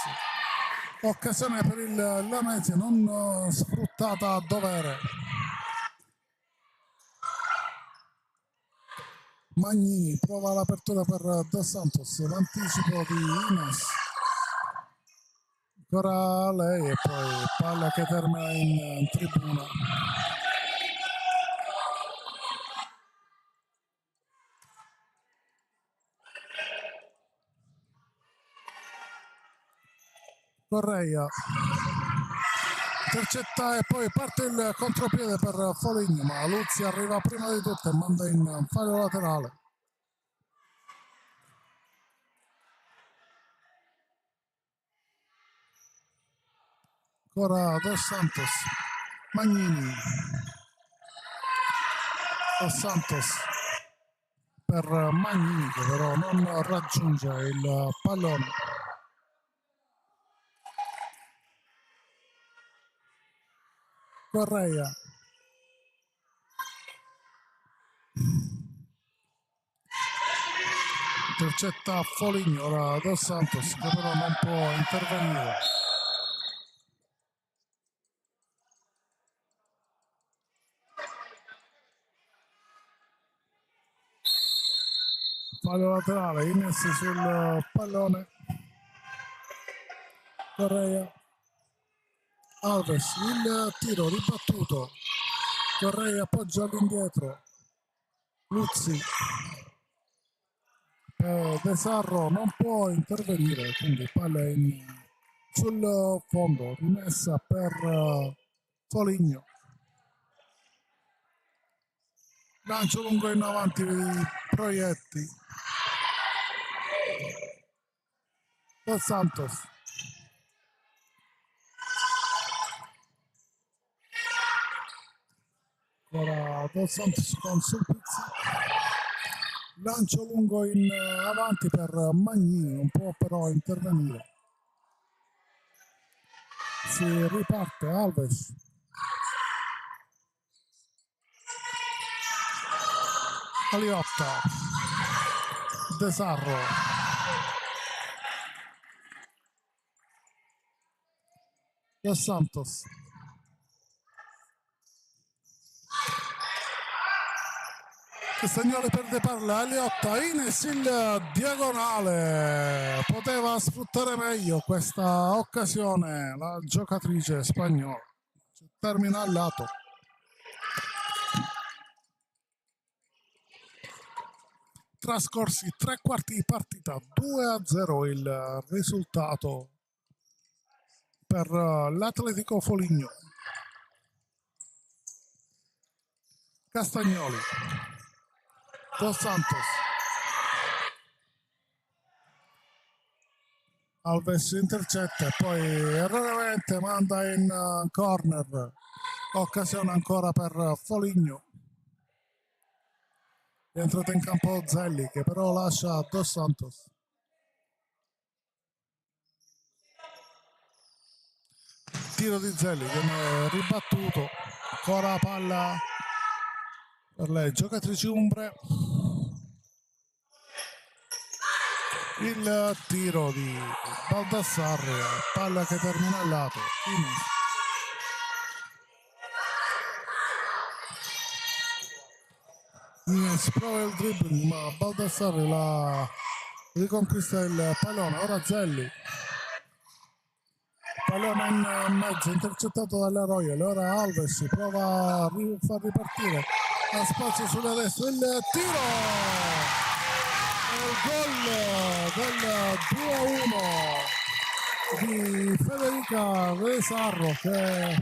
occasione per il Lamezia non sfruttata a dovere. Magnini prova l'apertura per Dos Santos, l'anticipo di Ines, ancora lei e poi palla che termina in tribuna. Correia intercetta e poi parte il contropiede per Foligno, ma Luzzi arriva prima di tutto e manda in fallo laterale. Ancora Dos Santos, Magnini, Dos Santos per Magnini che però non raggiunge il pallone. Correia intercetta Foligno, ora Dos Santos che però non può intervenire. Fallo laterale, Ines sul pallone. Correia, Alves, il tiro ribattuto. Correia appoggia all'indietro. Luzzi. De Sarro non può intervenire, quindi palla sul fondo, rimessa per Foligno. Lancio lungo in avanti Proietti. Dos Santos. Ora Dos Santos con Sulpizzi. Lancio lungo in avanti per Magnini, non può però intervenire. Si riparte Alves. Aliotta. De Sarro. Dos Santos. Castagnoli perde palla, Aliotta, Ines il diagonale, poteva sfruttare meglio questa occasione la giocatrice spagnola, termina al lato. Trascorsi 3 quarti di partita, 2-0 il risultato per l'Atletico Foligno. Castagnoli, Dos Santos, Alves intercetta e poi erroneamente manda in corner, occasione ancora per Foligno. È entrato in campo Zelli che però lascia Dos Santos. Tiro di Zelli viene ribattuto, ancora palla per le giocatrici umbre. Il tiro di Baldassarre, palla che termina al lato. Ines prova il dribbling ma Baldassarre la riconquista il pallone. Ora Zelli, pallone in mezzo intercettato dalla Royal. Ora Alves prova a far ripartire, ha spazio sulla destra, il tiro, il gol del 2-1 di Federica De Sarro che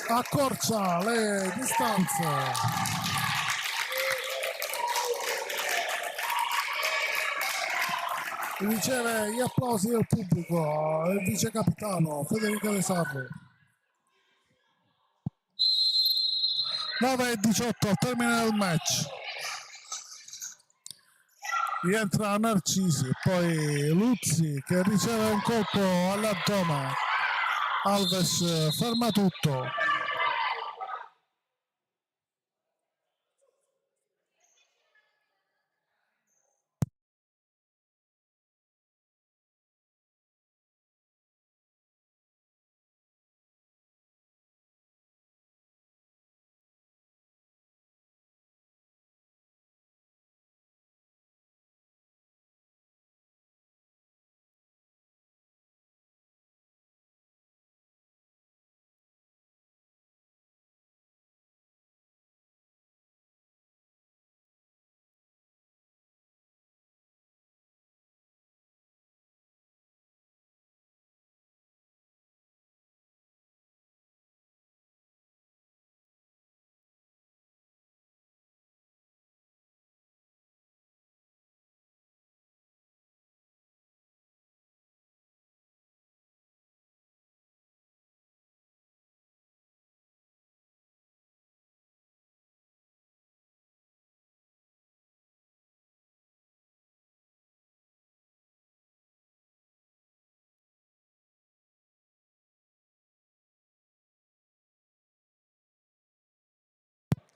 accorcia le distanze. Riceve gli applausi del pubblico il vice capitano Federica De Sarro. 9-18 al termine del match. Rientra Narcisi, poi Luzzi che riceve un colpo all'addome. Alves ferma tutto.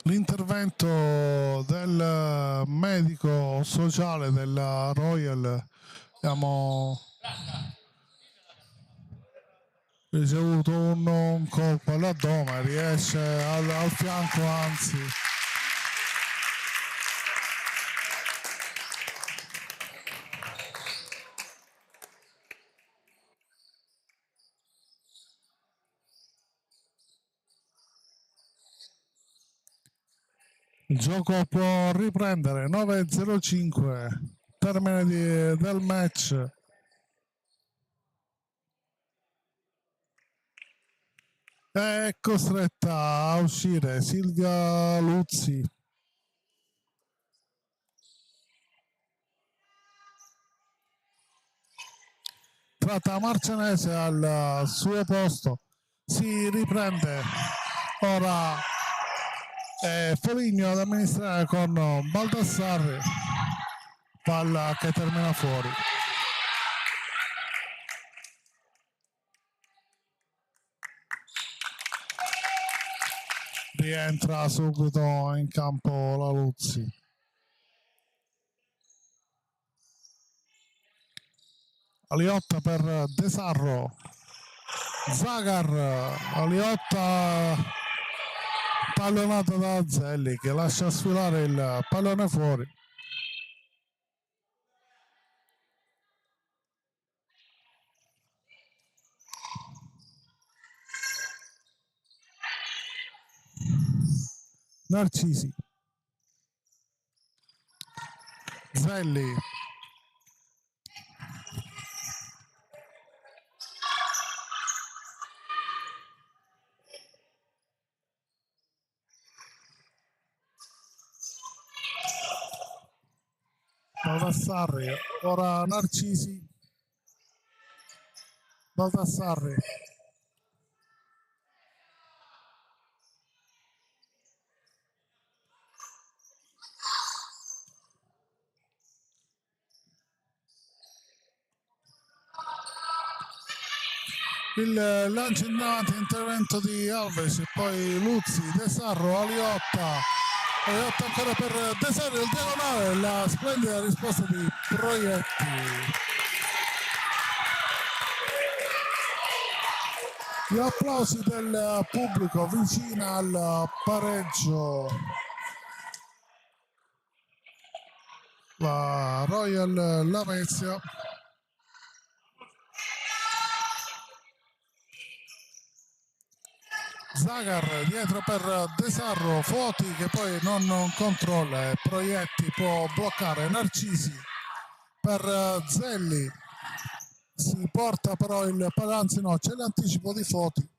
l'intervento del medico sociale della Royal. Abbiamo ricevuto un colpo all'addome, riesce al fianco, anzi il gioco può riprendere. 9:05 termine del match. È costretta a uscire Silvia Luzzi. Tratta Marcianese al suo posto, si riprende ora Foligno ad amministrare con Baldassarri, palla che termina fuori. Rientra subito in campo la Luzzi. Aliotta per De Sarro, Zagar, Aliotta pallonata da Zelli che lascia sfilare il pallone fuori. Narcisi, Zelli, Baldassarri, ora Narcisi, Baldassarri, il lancio in davanti, intervento di Alves, poi Luzzi, De Sarro, Aliotta ancora per De Sarro, il diagonale, la splendida risposta di Proietti. Gli applausi del pubblico vicino al pareggio. La Royal Lamezia. Zagar dietro per De Sarro, Foti che poi non controlla, Proietti può bloccare, Narcisi per Zelli, si porta però il anzi no, c'è l'anticipo di Foti.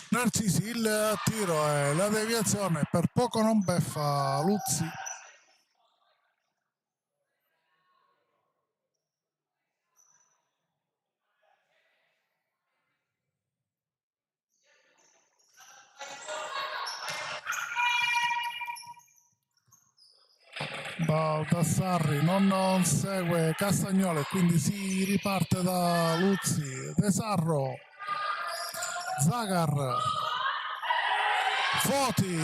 Narcisi, il tiro e la deviazione, per poco non beffa Luzzi. Baldassarri non segue Castagnolo e quindi si riparte da Luzzi. De Sarro, Zagar, Foti,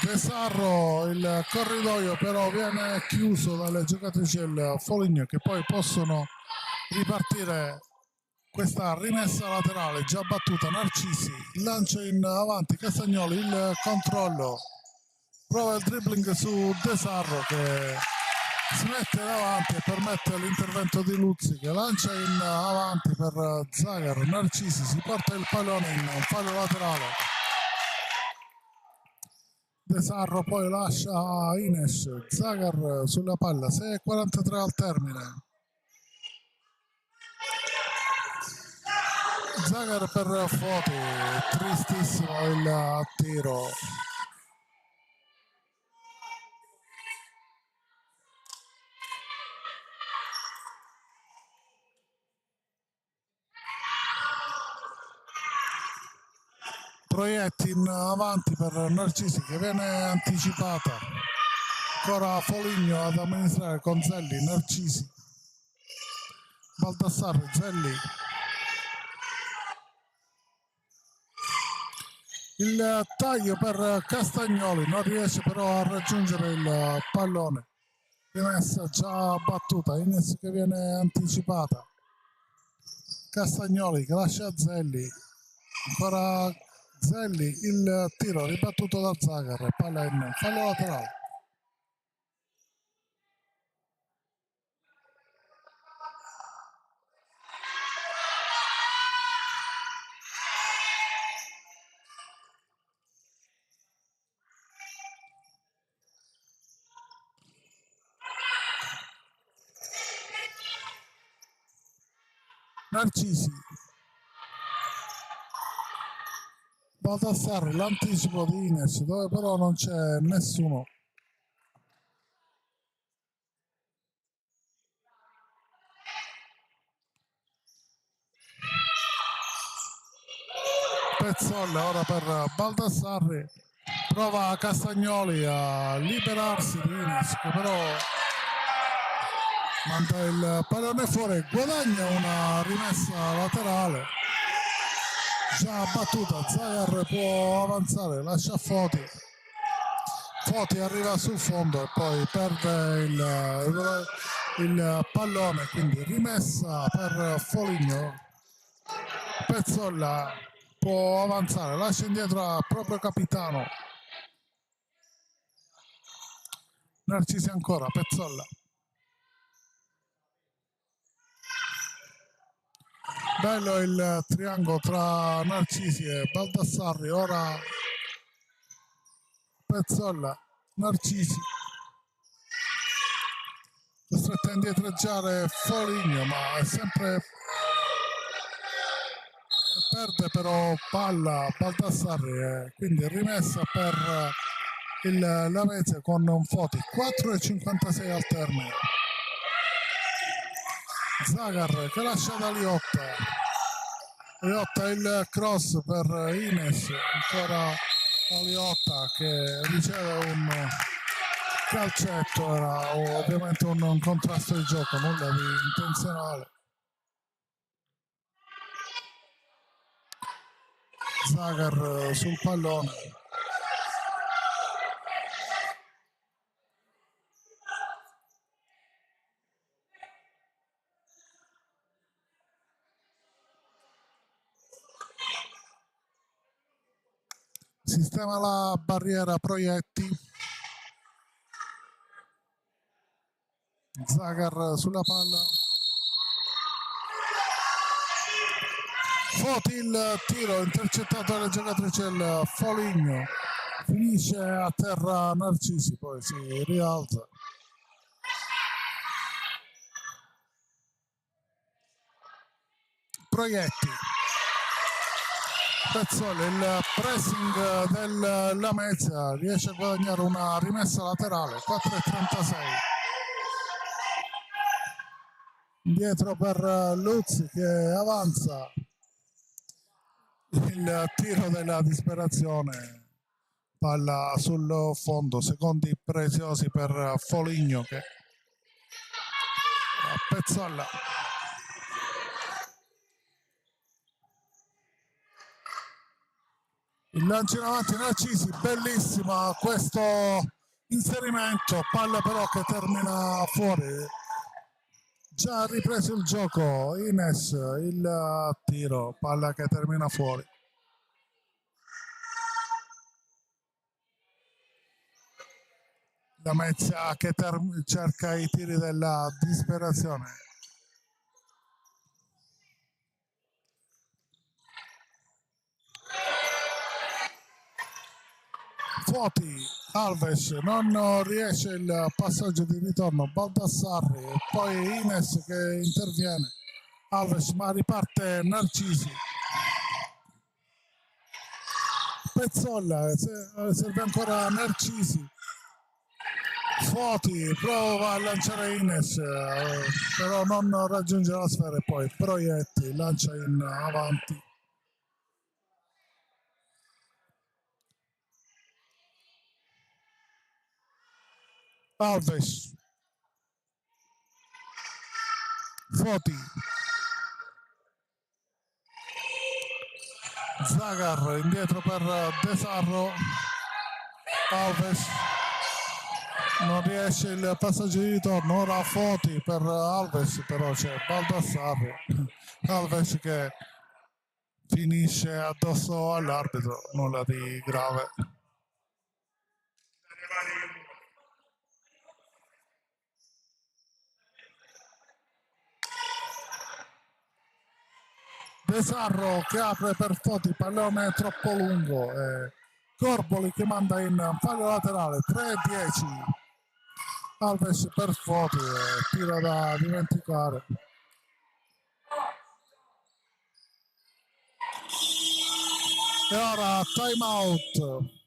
De Sarro, il corridoio però viene chiuso dalle giocatrici del Foligno che poi possono ripartire questa rimessa laterale già battuta. Narcisi, il lancio in avanti, Castagnoli, il controllo, prova il dribbling su De Sarro che si mette davanti e permette l'intervento di Luzzi che lancia in avanti per Zagar. Narcisi si porta il pallone in fallo laterale. De Sarro poi lascia Ines, Zagar sulla palla, 6:43 al termine. Zagar per Foti, tristissimo il tiro. Proietti in avanti per Narcisi che viene anticipata. Ancora Foligno ad amministrare con Zelli, Narcisi. Baldassarri, Zelli. Il taglio per Castagnoli, non riesce però a raggiungere il pallone. Rimessa già battuta, Ines che viene anticipata. Castagnoli che lascia Zelli, ancora Zelli, il tiro ribattuto da Zagar, palla in fallo laterale. Narcisi, Baldassarri, l'anticipo di Ines dove però non c'è nessuno. Pezzolla ora per Baldassarri, prova Castagnoli a liberarsi di Ines che però manda il pallone fuori, guadagna una rimessa laterale già battuta. Zagar può avanzare, lascia Foti, Foti arriva sul fondo e poi perde il pallone, quindi rimessa per Foligno. Pezzolla può avanzare, lascia indietro al proprio capitano. Narcisi ancora, Pezzolla. Bello il triangolo tra Narcisi e Baldassarri, ora Pezzolla, Narcisi. Costretto a indietreggiare Foligno, ma è sempre perde però palla Baldassarri, quindi rimessa per il Lamezia con un Foti. 4,56 al termine. Zagar che lascia da Liotta, Liotta il cross per Ines, ancora Liotta che riceve un calcetto, era ovviamente un contrasto di gioco, nulla di intenzionale. Zagar sul pallone, sistema la barriera Proietti. Zagar sulla palla, Foti il tiro intercettato dalle giocatrici del Foligno, finisce a terra Narcisi, poi si rialza. Proietti, Pezzola, il pressing del Lamezia riesce a guadagnare una rimessa laterale, 4,36. Dietro per Luzzi che avanza, il tiro della disperazione, palla sul fondo, secondi preziosi per Foligno che Pezzola. Il lancio in avanti Narcisi, bellissima questo inserimento, palla però che termina fuori. Già ripreso il gioco, Ines, il tiro, palla che termina fuori. Lamezia che cerca i tiri della disperazione. Foti, Alves non riesce il passaggio di ritorno, Baldassarri e poi Ines che interviene. Alves ma riparte Narcisi. Pezzolla, serve ancora Narcisi. Foti prova a lanciare Ines, però non raggiunge la sfera e poi Proietti lancia in avanti. Alves, Foti, Zagar indietro per De Sarro. Alves non riesce il passaggio di ritorno, ora Foti per Alves, però c'è Baldassarri. Alves che finisce addosso all'arbitro, nulla di grave. De Sarro che apre per Foti, pallone troppo lungo. Corboli che manda in fallo laterale, 3-10. Alves per Foti, tiro da dimenticare. E ora time out.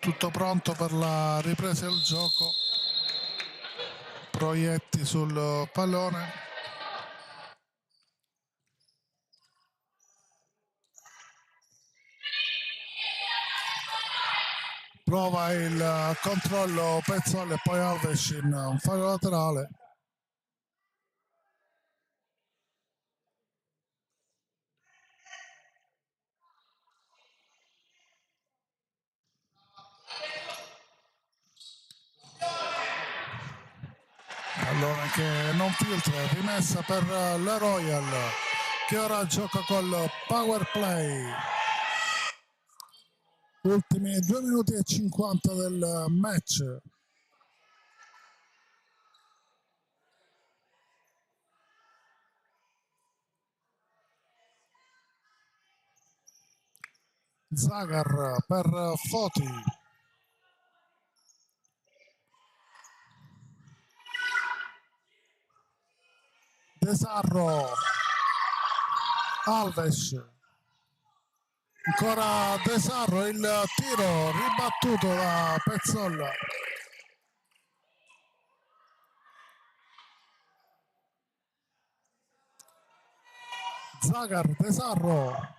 Tutto pronto per la ripresa del gioco. Proietti sul pallone. Prova il controllo Pezzoli e poi Alves in un fallo laterale. Allora che non filtra, rimessa per la Royal che ora gioca col power play. Ultimi 2 minuti e 50 del match. Zagar per Foti. De Sarro. Alves. Ancora De Sarro, il tiro ribattuto da Pezzolla. Zagar, De Sarro.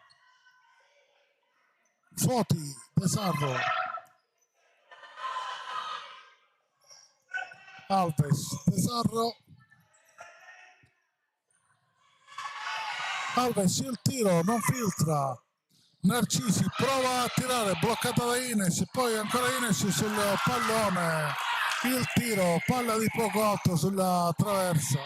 Foti, De Sarro. Alves, De Sarro. Alves il tiro non filtra. Narcisi prova a tirare, bloccata da Ines, poi ancora Ines sul pallone. Il tiro, palla di poco alto sulla traversa.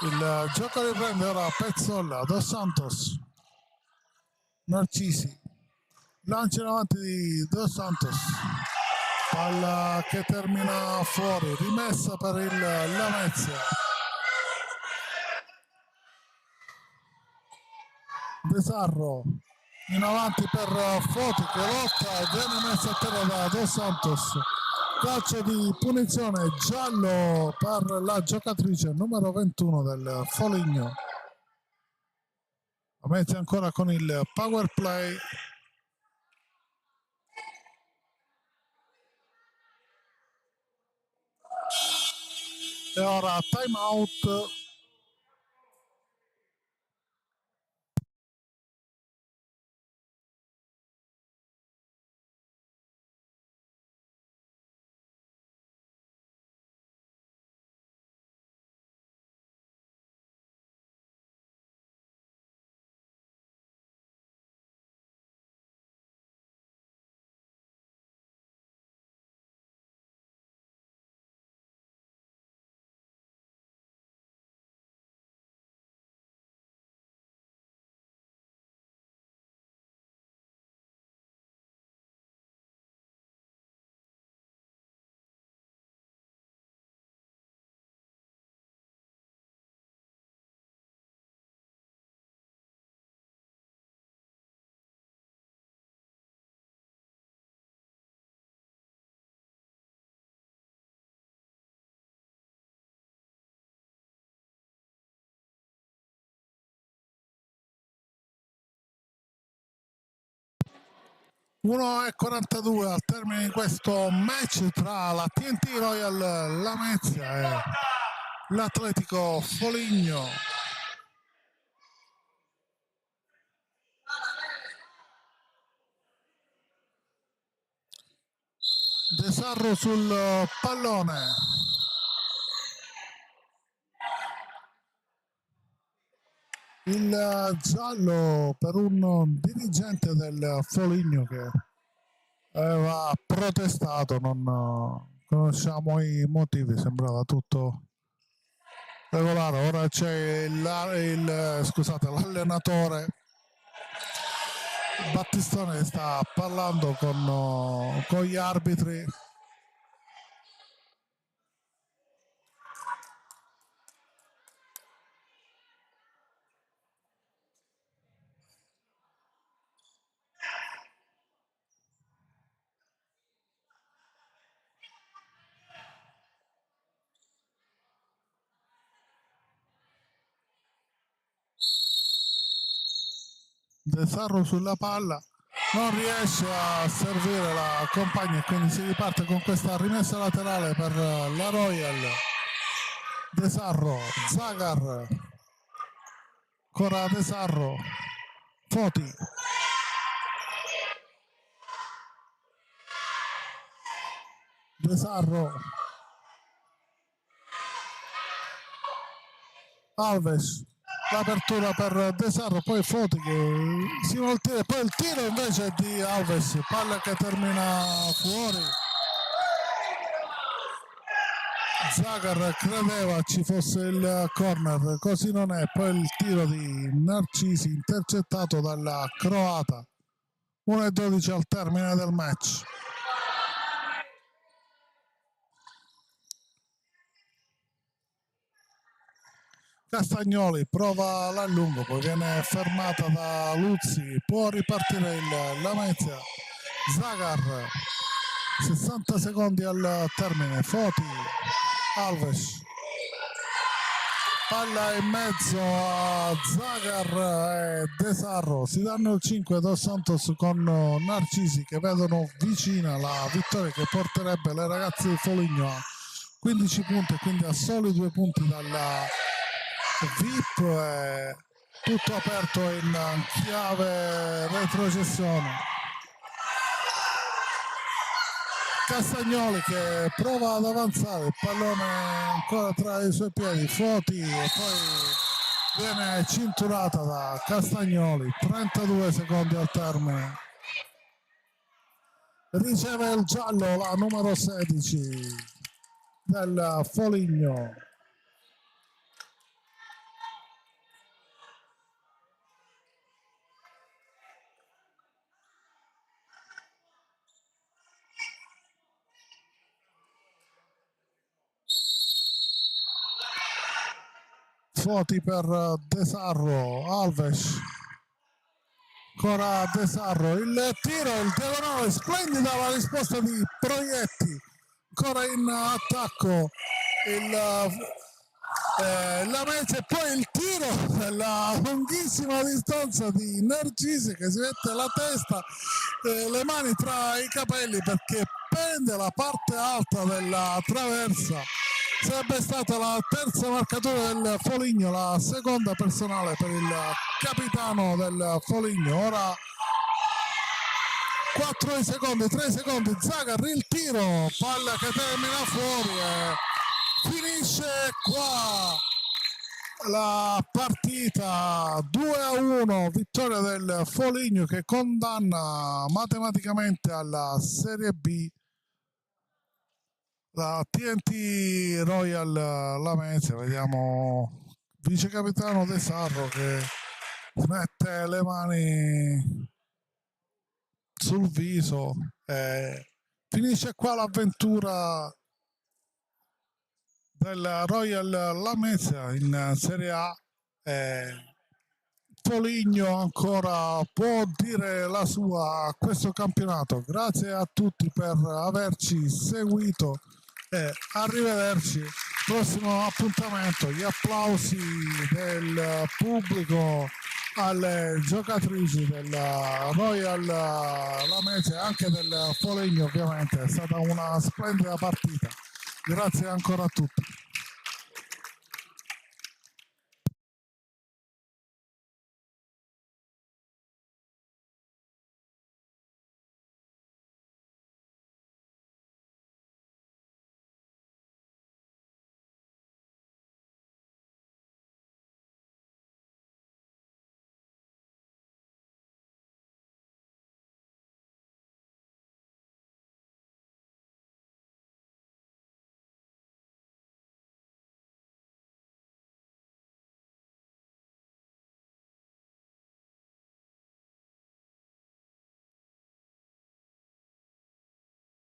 Il gioco riprende ora Pezzolla, Dos Santos, Narcisi, lancia in avanti di Dos Santos, palla che termina fuori, rimessa per il Lamezia. De Sarro in avanti per Foti che lotta e viene messa a terra da Dos Santos. Calcio di punizione giallo per la giocatrice numero 21 del Foligno. Mette ancora con il power play. E ora time out. 1:42 al termine di questo match tra la TNT Royal Lamezia e l'Atletico Foligno. De Sarro sul pallone. Il giallo per un dirigente del Foligno che aveva protestato, non conosciamo i motivi, sembrava tutto regolare. Ora c'è l'allenatore Battistone che sta parlando con gli arbitri. De Sarro sulla palla, non riesce a servire la compagna e quindi si riparte con questa rimessa laterale per la Royal. De Sarro, Zagar, ancora De Sarro, Foti, De Sarro, Alves, l'apertura per De Sarro, poi Foti che si vuole tirare, poi il tiro invece di Alves, palla che termina fuori. Zagar credeva ci fosse il corner, così non è, poi il tiro di Narcisi intercettato dalla croata. 1:12 al termine del match. Castagnoli prova l'allungo, poi viene fermata da Luzzi, può ripartire il Lamezia. Zagar, 60 secondi al termine, Foti, Alves, palla in mezzo a Zagar e De Sarro, si danno il 5 Dos Santos con Narcisi che vedono vicina la vittoria che porterebbe le ragazze di Foligno a 15 punti e quindi a soli 2 punti dalla VIP. Tutto aperto in chiave retrocessione. Castagnoli che prova ad avanzare, il pallone ancora tra i suoi piedi, Foti e poi viene cinturata da Castagnoli. 32 secondi al termine. Riceve il giallo la numero 16 del Foligno. Foti per De Sarro, Alves, ancora De Sarro, il tiro, il diagonale, splendida la risposta di Proietti, ancora in attacco la mezza e poi il tiro della lunghissima distanza di Narcisi che si mette la testa, le mani tra i capelli perché pende la parte alta della traversa. Sarebbe stata la terza marcatura del Foligno, la seconda personale per il capitano del Foligno. Ora 4 secondi, 3 secondi, Zagar, il tiro, palla che termina fuori e finisce qua la partita. 2-1, vittoria del Foligno che condanna matematicamente alla Serie B la TNT Royal Lamezia. Vediamo vice capitano De Sarro che mette le mani sul viso. Finisce qua l'avventura del Royal Lamezia in Serie A. Foligno ancora può dire la sua a questo campionato. Grazie a tutti per averci seguito e arrivederci. Prossimo appuntamento, gli applausi del pubblico alle giocatrici del Royal Lamezia e anche del Foligno, ovviamente è stata una splendida partita. Grazie ancora a tutti.